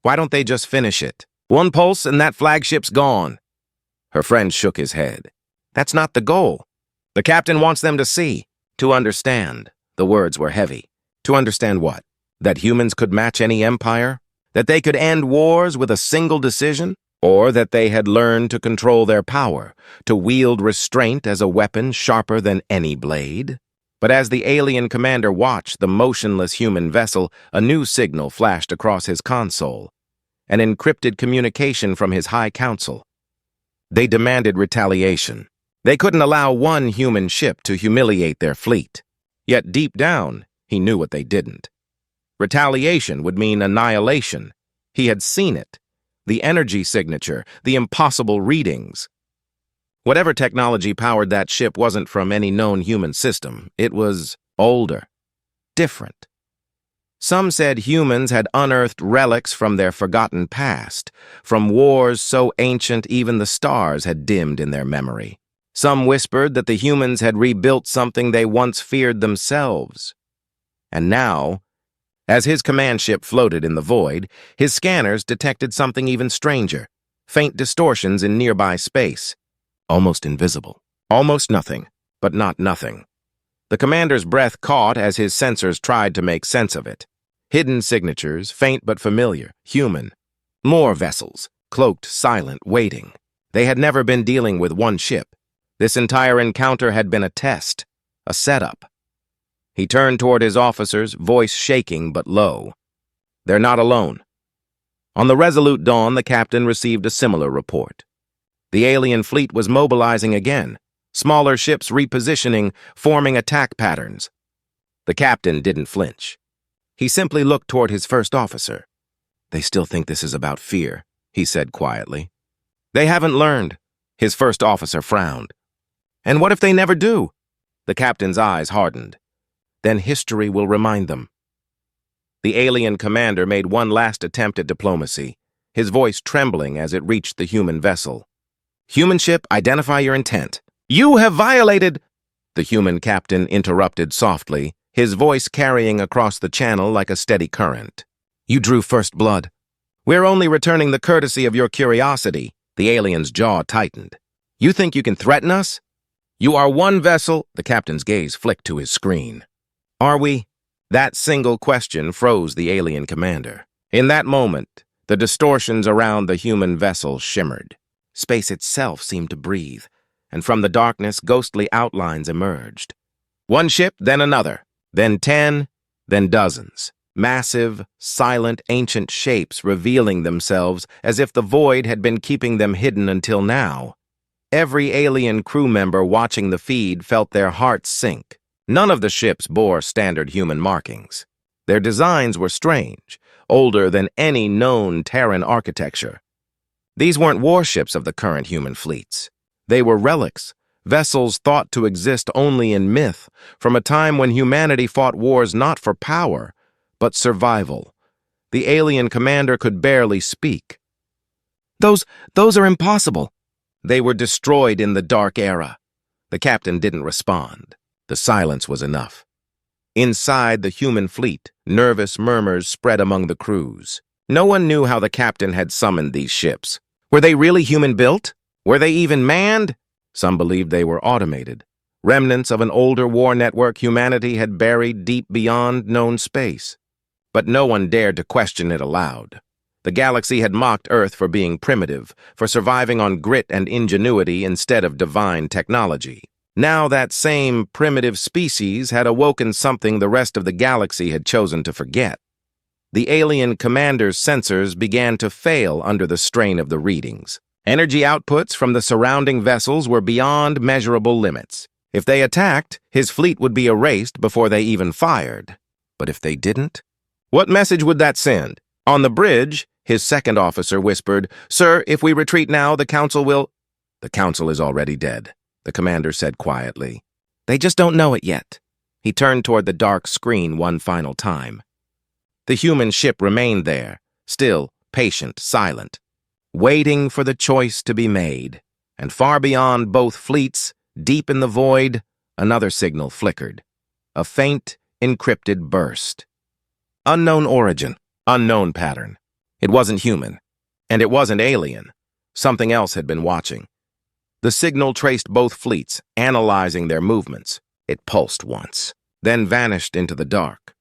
[SPEAKER 1] "Why don't they just finish it? One pulse and that flagship's gone." Her friend shook his head. "That's not the goal. The captain wants them to see, to understand." The words were heavy. To understand what? That humans could match any empire? That they could end wars with a single decision? Or that they had learned to control their power, to wield restraint as a weapon sharper than any blade? But as the alien commander watched the motionless human vessel, a new signal flashed across his console, an encrypted communication from his high council. They demanded retaliation. They couldn't allow one human ship to humiliate their fleet. Yet deep down, he knew what they didn't. Retaliation would mean annihilation. He had seen it. The energy signature, the impossible readings. Whatever technology powered that ship wasn't from any known human system. It was older, different. Some said humans had unearthed relics from their forgotten past, from wars so ancient even the stars had dimmed in their memory. Some whispered that the humans had rebuilt something they once feared themselves. And now, as his command ship floated in the void, his scanners detected something even stranger, faint distortions in nearby space. Almost invisible. Almost nothing, but not nothing. The commander's breath caught as his sensors tried to make sense of it. Hidden signatures, faint but familiar, human. More vessels, cloaked, silent, waiting. They had never been dealing with one ship. This entire encounter had been a test, a setup. He turned toward his officers, voice shaking but low. "They're not alone." On the Resolute Dawn, the captain received a similar report. The alien fleet was mobilizing again, smaller ships repositioning, forming attack patterns. The captain didn't flinch. He simply looked toward his first officer. "They still think this is about fear," he said quietly. "They haven't learned." His first officer frowned. "And what if they never do?" The captain's eyes hardened. "Then history will remind them." The alien commander made one last attempt at diplomacy, his voice trembling as it reached the human vessel. "Human ship, identify your intent." "You have violated—" The human captain interrupted softly, his voice carrying across the channel like a steady current. "You drew first blood. We're only returning the courtesy of your curiosity." The alien's jaw tightened. "You think you can threaten us? You are one vessel—" The captain's gaze flicked to his screen. "Are we?" That single question froze the alien commander. In that moment, the distortions around the human vessel shimmered. Space itself seemed to breathe, and from the darkness, ghostly outlines emerged. One ship, then another, then 10, then dozens. Massive, silent, ancient shapes revealing themselves as if the void had been keeping them hidden until now. Every alien crew member watching the feed felt their hearts sink. None of the ships bore standard human markings. Their designs were strange, older than any known Terran architecture. These weren't warships of the current human fleets. They were relics, vessels thought to exist only in myth, from a time when humanity fought wars not for power, but survival. The alien commander could barely speak. Those are impossible." "They were destroyed in the Dark Era." The captain didn't respond. The silence was enough. Inside the human fleet, nervous murmurs spread among the crews. No one knew how the captain had summoned these ships. Were they really human-built? Were they even manned? Some believed they were automated. Remnants of an older war network humanity had buried deep beyond known space. But no one dared to question it aloud. The galaxy had mocked Earth for being primitive, for surviving on grit and ingenuity instead of divine technology. Now that same primitive species had awoken something the rest of the galaxy had chosen to forget. The alien commander's sensors began to fail under the strain of the readings. Energy outputs from the surrounding vessels were beyond measurable limits. If they attacked, his fleet would be erased before they even fired. But if they didn't? What message would that send? On the bridge, his second officer whispered, "Sir, if we retreat now, the Council will—" "The Council is already dead," the commander said quietly. "They just don't know it yet." He turned toward the dark screen one final time. The human ship remained there, still, patient, silent, waiting for the choice to be made. And far beyond both fleets, deep in the void, another signal flickered. A faint, encrypted burst. Unknown origin, unknown pattern. It wasn't human, and it wasn't alien. Something else had been watching. The signal traced both fleets, analyzing their movements. It pulsed once, then vanished into the dark.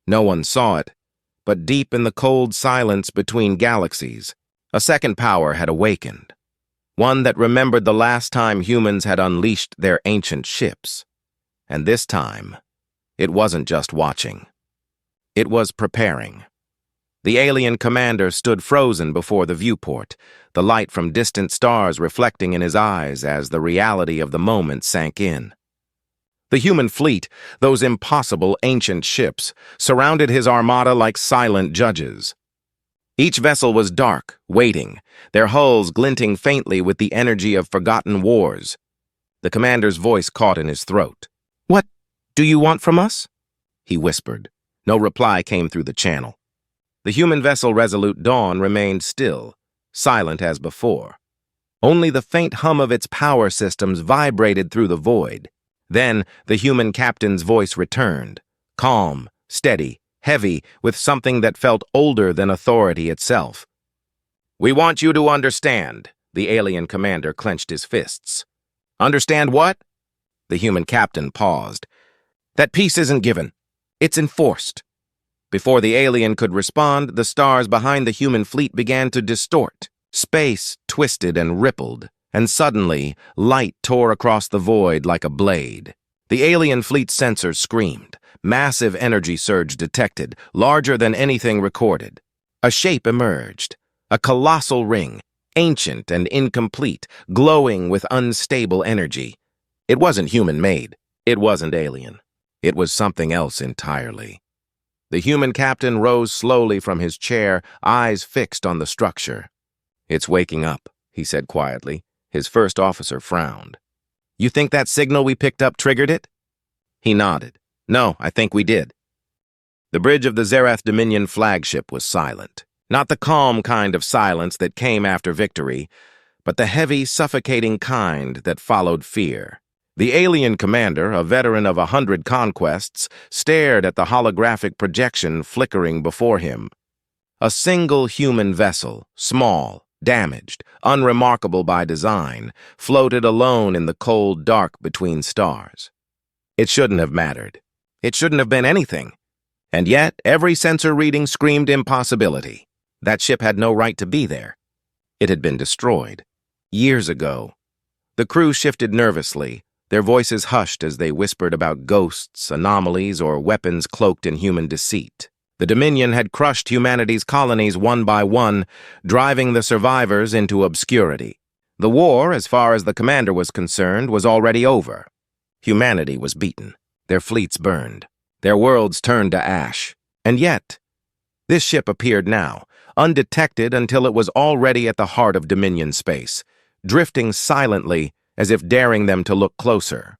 [SPEAKER 1] No one saw it, but deep in the cold silence between galaxies, a second power had awakened. One that remembered the last time humans had unleashed their ancient ships. And this time, it wasn't just watching. It was preparing. The alien commander stood frozen before the viewport, the light from distant stars reflecting in his eyes as the reality of the moment sank in. The human fleet, those impossible ancient ships, surrounded his armada like silent judges. Each vessel was dark, waiting, their hulls glinting faintly with the energy of forgotten wars. The commander's voice caught in his throat. "What do you want from us?" he whispered. No reply came through the channel. The human vessel Resolute Dawn remained still, silent as before. Only the faint hum of its power systems vibrated through the void. Then the human captain's voice returned, calm, steady, heavy, with something that felt older than authority itself. "We want you to understand," the alien commander clenched his fists. "Understand what?" The human captain paused. "That peace isn't given. It's enforced." Before the alien could respond, the stars behind the human fleet began to distort. Space twisted and rippled, and suddenly, light tore across the void like a blade. The alien fleet's sensors screamed. Massive energy surge detected, larger than anything recorded. A shape emerged. A colossal ring, ancient and incomplete, glowing with unstable energy. It wasn't human-made. It wasn't alien. It was something else entirely. The human captain rose slowly from his chair, eyes fixed on the structure. "It's waking up," he said quietly. His first officer frowned. "You think that signal we picked up triggered it?" He nodded. "No, I think we did." The bridge of the Zerath Dominion flagship was silent. Not the calm kind of silence that came after victory, but the heavy, suffocating kind that followed fear. The alien commander, a veteran of 100 conquests, stared at the holographic projection flickering before him. A single human vessel, small, damaged, unremarkable by design, floated alone in the cold dark between stars. It shouldn't have mattered. It shouldn't have been anything. And yet, every sensor reading screamed impossibility. That ship had no right to be there. It had been destroyed. Years ago. The crew shifted nervously, their voices hushed as they whispered about ghosts, anomalies, or weapons cloaked in human deceit. The Dominion had crushed humanity's colonies one by one, driving the survivors into obscurity. The war, as far as the commander was concerned, was already over. Humanity was beaten. Their fleets burned. Their worlds turned to ash. And yet, this ship appeared now, undetected until it was already at the heart of Dominion space, drifting silently as if daring them to look closer.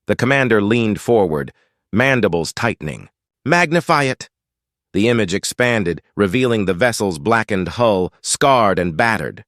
[SPEAKER 1] The commander leaned forward, mandibles tightening. "Magnify it!" The image expanded, revealing the vessel's blackened hull, scarred and battered.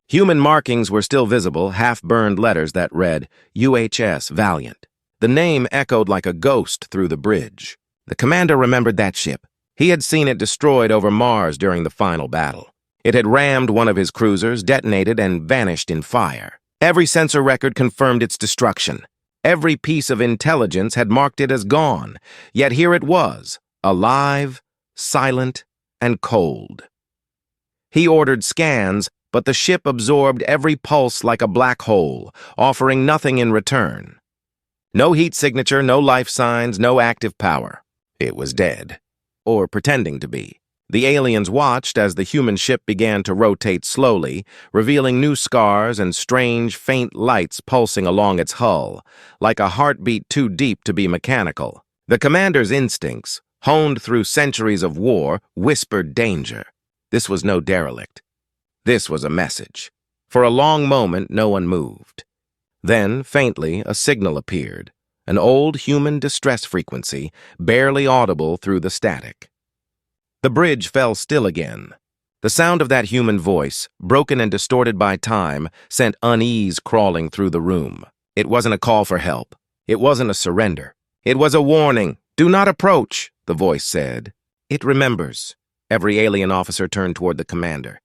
[SPEAKER 1] Human markings were still visible, half-burned letters that read, UHS Valiant. The name echoed like a ghost through the bridge. The commander remembered that ship. He had seen it destroyed over Mars during the final battle. It had rammed one of his cruisers, detonated, and vanished in fire. Every sensor record confirmed its destruction. Every piece of intelligence had marked it as gone, yet here it was, alive, silent, and cold. He ordered scans, but the ship absorbed every pulse like a black hole, offering nothing in return. No heat signature, no life signs, no active power. It was dead. Or pretending to be. The aliens watched as the human ship began to rotate slowly, revealing new scars and strange, faint lights pulsing along its hull, like a heartbeat too deep to be mechanical. The commander's instincts, honed through centuries of war, whispered danger. This was no derelict. This was a message. For a long moment, no one moved. Then, faintly, a signal appeared, an old human distress frequency, barely audible through the static. The bridge fell still again. The sound of that human voice, broken and distorted by time, sent unease crawling through the room. It wasn't a call for help. It wasn't a surrender. It was a warning. "Do not approach," the voice said. "It remembers." Every alien officer turned toward the commander.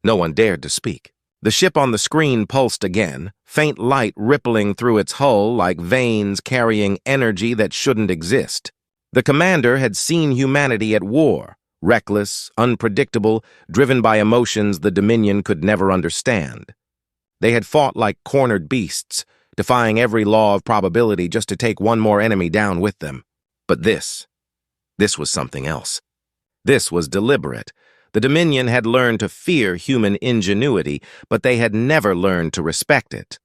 [SPEAKER 1] No one dared to speak. The ship on the screen pulsed again, faint light rippling through its hull like veins carrying energy that shouldn't exist. The commander had seen humanity at war, reckless, unpredictable, driven by emotions the Dominion could never understand. They had fought like cornered beasts, defying every law of probability just to take one more enemy down with them. But this was something else. This was deliberate. The Dominion had learned to fear human ingenuity, but they had never learned to respect it.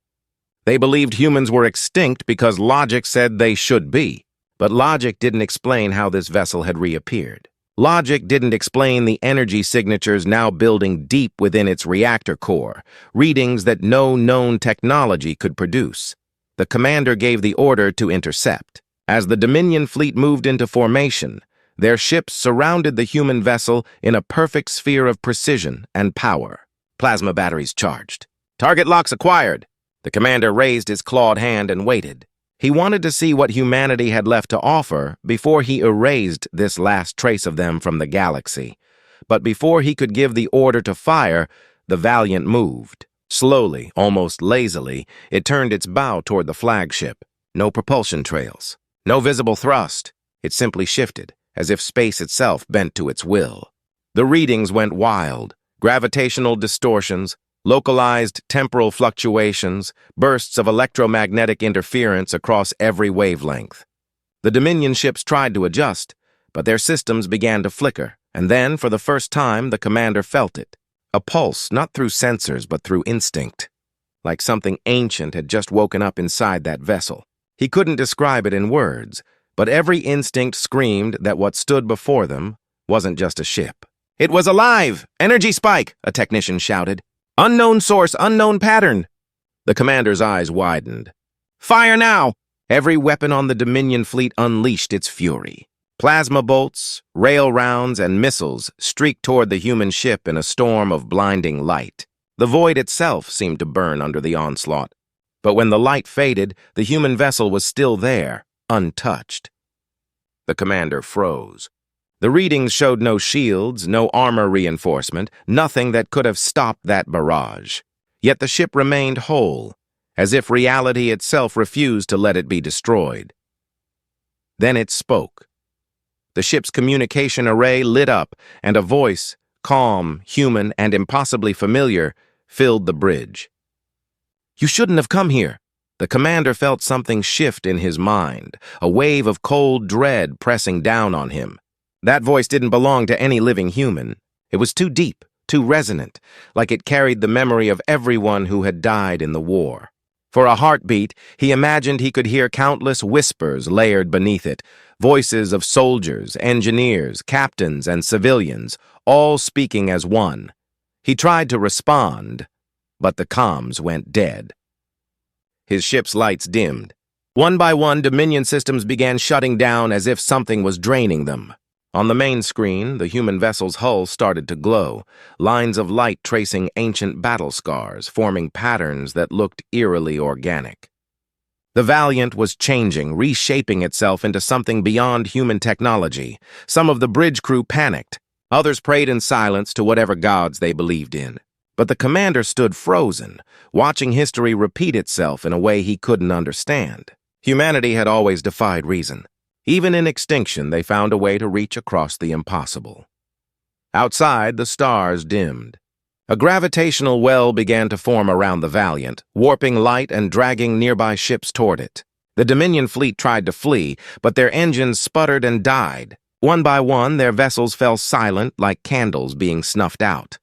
[SPEAKER 1] They believed humans were extinct because logic said they should be, but logic didn't explain how this vessel had reappeared. Logic didn't explain the energy signatures now building deep within its reactor core, readings that no known technology could produce. The commander gave the order to intercept. As the Dominion fleet moved into formation, their ships surrounded the human vessel in a perfect sphere of precision and power. Plasma batteries charged. "Target locks acquired." The commander raised his clawed hand and waited. He wanted to see what humanity had left to offer before he erased this last trace of them from the galaxy. But before he could give the order to fire, the Valiant moved. Slowly, almost lazily, it turned its bow toward the flagship. No propulsion trails. No visible thrust. It simply shifted, as if space itself bent to its will. The readings went wild. Gravitational distortions, localized temporal fluctuations, bursts of electromagnetic interference across every wavelength. The Dominion ships tried to adjust, but their systems began to flicker, and then, for the first time, the commander felt it. A pulse, not through sensors, but through instinct. Like something ancient had just woken up inside that vessel. He couldn't describe it in words, but every instinct screamed that what stood before them wasn't just a ship. "It was alive! Energy spike!" a technician shouted. "Unknown source, unknown pattern." The commander's eyes widened. "Fire now!" Every weapon on the Dominion fleet unleashed its fury. Plasma bolts, rail rounds, and missiles streaked toward the human ship in a storm of blinding light. The void itself seemed to burn under the onslaught. But when the light faded, the human vessel was still there, untouched. The commander froze. The readings showed no shields, no armor reinforcement, nothing that could have stopped that barrage. Yet the ship remained whole, as if reality itself refused to let it be destroyed. Then it spoke. The ship's communication array lit up, and a voice, calm, human, and impossibly familiar, filled the bridge. "You shouldn't have come here." The commander felt something shift in his mind, a wave of cold dread pressing down on him. That voice didn't belong to any living human. It was too deep, too resonant, like it carried the memory of everyone who had died in the war. For a heartbeat, he imagined he could hear countless whispers layered beneath it, voices of soldiers, engineers, captains, and civilians, all speaking as one. He tried to respond, but the comms went dead. His ship's lights dimmed. One by one, Dominion systems began shutting down as if something was draining them. On the main screen, the human vessel's hull started to glow, lines of light tracing ancient battle scars, forming patterns that looked eerily organic. The Valiant was changing, reshaping itself into something beyond human technology. Some of the bridge crew panicked. Others prayed in silence to whatever gods they believed in. But the commander stood frozen, watching history repeat itself in a way he couldn't understand. Humanity had always defied reason. Even in extinction, they found a way to reach across the impossible. Outside, the stars dimmed. A gravitational well began to form around the Valiant, warping light and dragging nearby ships toward it. The Dominion fleet tried to flee, but their engines sputtered and died. One by one, their vessels fell silent like candles being snuffed out.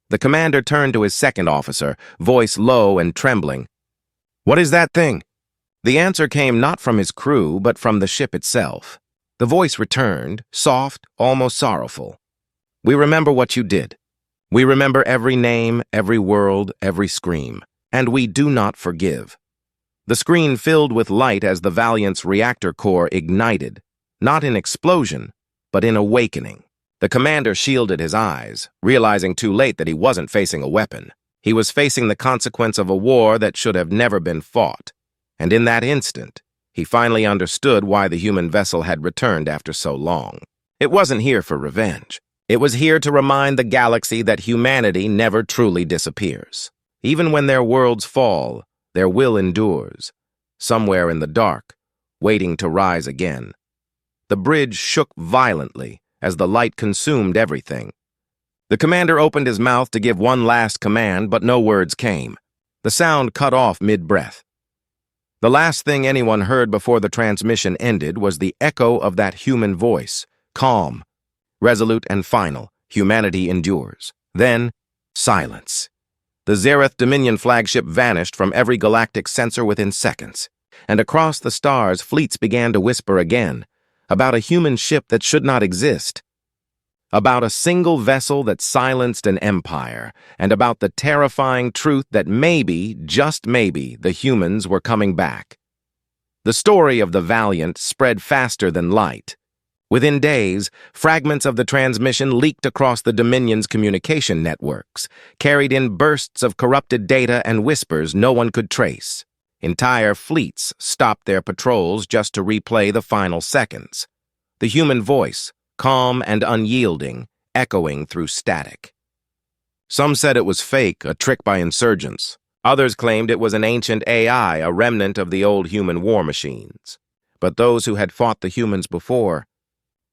[SPEAKER 1] The commander turned to his second officer, voice low and trembling. "What is that thing?" The answer came not from his crew, but from the ship itself. The voice returned, soft, almost sorrowful. "We remember what you did. We remember every name, every world, every scream, and we do not forgive." The screen filled with light as the Valiant's reactor core ignited, not in explosion, but in awakening. The commander shielded his eyes, realizing too late that he wasn't facing a weapon. He was facing the consequence of a war that should have never been fought. And in that instant, he finally understood why the human vessel had returned after so long. It wasn't here for revenge. It was here to remind the galaxy that humanity never truly disappears. Even when their worlds fall, their will endures, somewhere in the dark, waiting to rise again. The bridge shook violently as the light consumed everything. The commander opened his mouth to give one last command, but no words came. The sound cut off mid-breath. The last thing anyone heard before the transmission ended was the echo of that human voice, calm, resolute and final. Humanity endures. Then, silence. The Zereth Dominion flagship vanished from every galactic sensor within seconds, and across the stars fleets began to whisper again, about a human ship that should not exist, about a single vessel that silenced an empire, and about the terrifying truth that maybe, just maybe, the humans were coming back. The story of the Valiant spread faster than light. Within days, fragments of the transmission leaked across the Dominion's communication networks, carried in bursts of corrupted data and whispers no one could trace. Entire fleets stopped their patrols just to replay the final seconds. The human voice, calm and unyielding, echoing through static. Some said it was fake, a trick by insurgents. Others claimed it was an ancient AI, a remnant of the old human war machines. But those who had fought the humans before,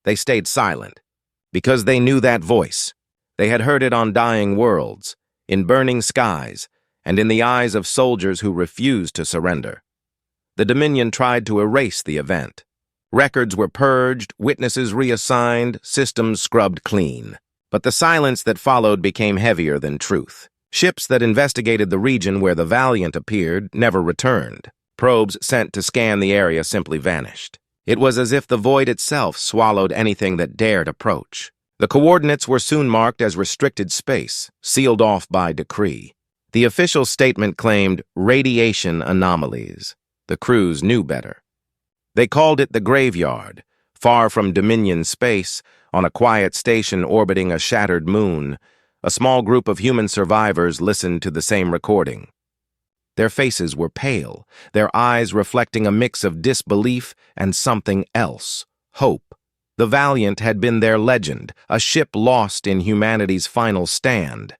[SPEAKER 1] they stayed silent, because they knew that voice. They had heard it on dying worlds, in burning skies, and in the eyes of soldiers who refused to surrender. The Dominion tried to erase the event. Records were purged, witnesses reassigned, systems scrubbed clean. But the silence that followed became heavier than truth. Ships that investigated the region where the Valiant appeared never returned. Probes sent to scan the area simply vanished. It was as if the void itself swallowed anything that dared approach. The coordinates were soon marked as restricted space, sealed off by decree. The official statement claimed radiation anomalies. The crews knew better. They called it the graveyard, far from Dominion space, on a quiet station orbiting a shattered moon. A small group of human survivors listened to the same recording. Their faces were pale, their eyes reflecting a mix of disbelief and something else, hope. The Valiant had been their legend, a ship lost in humanity's final stand.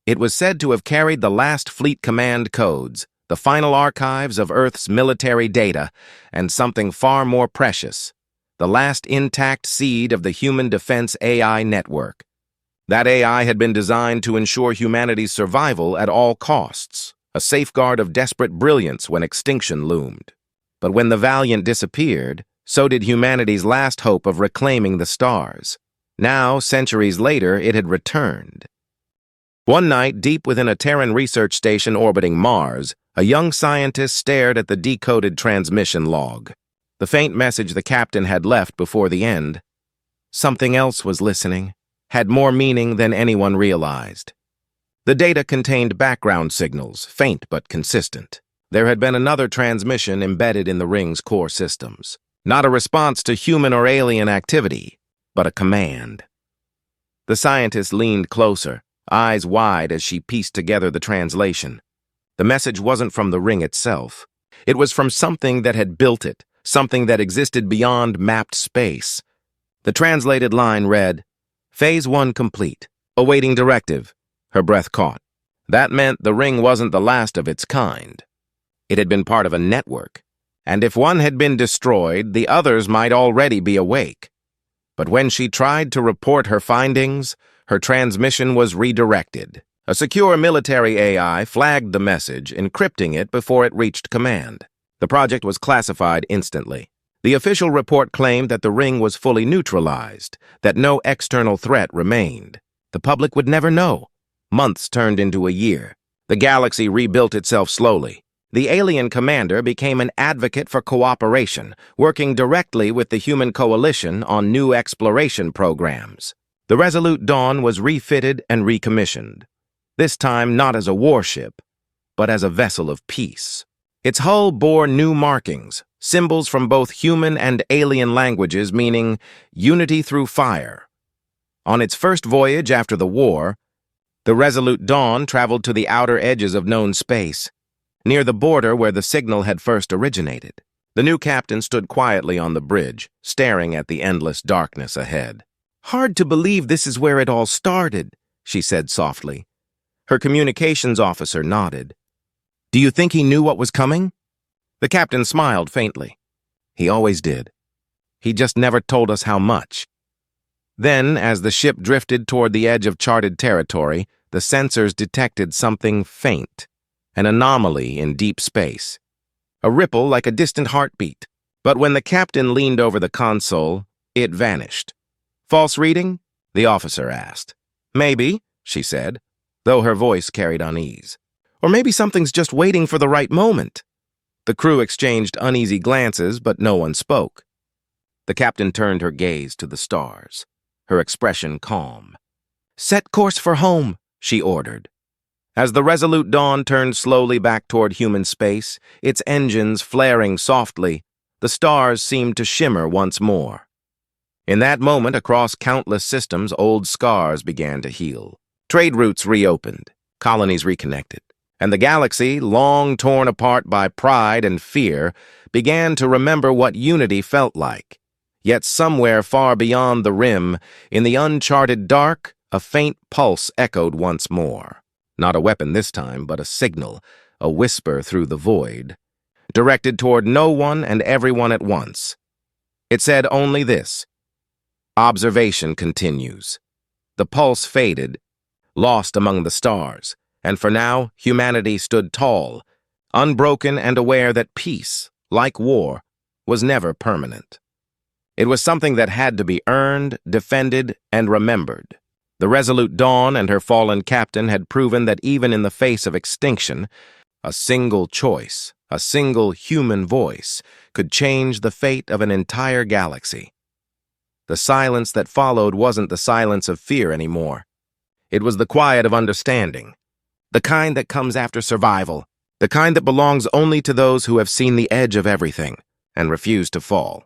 [SPEAKER 1] It was said to have carried the last fleet command codes, the final archives of Earth's military data, and something far more precious, the last intact seed of the human defense AI network. That AI had been designed to ensure humanity's survival at all costs, a safeguard of desperate brilliance when extinction loomed. But when the Valiant disappeared, so did humanity's last hope of reclaiming the stars. Now, centuries later, it had returned. One night, deep within a Terran research station orbiting Mars, a young scientist stared at the decoded transmission log. The faint message the captain had left before the end. Something else was listening, had more meaning than anyone realized. The data contained background signals, faint but consistent. There had been another transmission embedded in the ring's core systems. Not a response to human or alien activity, but a command. The scientist leaned closer, eyes wide as she pieced together the translation. The message wasn't from the ring itself. It was from something that had built it, something that existed beyond mapped space. The translated line read, "Phase 1 complete. Awaiting directive." Her breath caught. That meant the ring wasn't the last of its kind. It had been part of a network, and if one had been destroyed, the others might already be awake. But when she tried to report her findings, her transmission was redirected. A secure military AI flagged the message, encrypting it before it reached command. The project was classified instantly. The official report claimed that the ring was fully neutralized, that no external threat remained. The public would never know. Months turned into a year. The galaxy rebuilt itself slowly. The alien commander became an advocate for cooperation, working directly with the human coalition on new exploration programs. The Resolute Dawn was refitted and recommissioned, this time not as a warship, but as a vessel of peace. Its hull bore new markings, symbols from both human and alien languages meaning unity through fire. On its first voyage after the war, the Resolute Dawn traveled to the outer edges of known space, near the border where the signal had first originated. The new captain stood quietly on the bridge, staring at the endless darkness ahead. "Hard to believe this is where it all started," she said softly. Her communications officer nodded. "Do you think he knew what was coming?" The captain smiled faintly. "He always did. He just never told us how much." Then, as the ship drifted toward the edge of charted territory, the sensors detected something faint. An anomaly in deep space. A ripple like a distant heartbeat. But when the captain leaned over the console, it vanished. "False reading?" the officer asked. "Maybe," she said, though her voice carried unease. "Or maybe something's just waiting for the right moment." The crew exchanged uneasy glances, but no one spoke. The captain turned her gaze to the stars, her expression calm. "Set course for home," she ordered. As the Resolute Dawn turned slowly back toward human space, its engines flaring softly, the stars seemed to shimmer once more. In that moment, across countless systems, old scars began to heal. Trade routes reopened, colonies reconnected, and the galaxy, long torn apart by pride and fear, began to remember what unity felt like. Yet somewhere far beyond the rim, in the uncharted dark, a faint pulse echoed once more. Not a weapon this time, but a signal, a whisper through the void, directed toward no one and everyone at once. It said only this: "Observation continues." The pulse faded, lost among the stars, and for now, humanity stood tall, unbroken and aware that peace, like war, was never permanent. It was something that had to be earned, defended, and remembered. The Resolute Dawn and her fallen captain had proven that even in the face of extinction, a single choice, a single human voice, could change the fate of an entire galaxy. The silence that followed wasn't the silence of fear anymore. It was the quiet of understanding, the kind that comes after survival, the kind that belongs only to those who have seen the edge of everything and refuse to fall.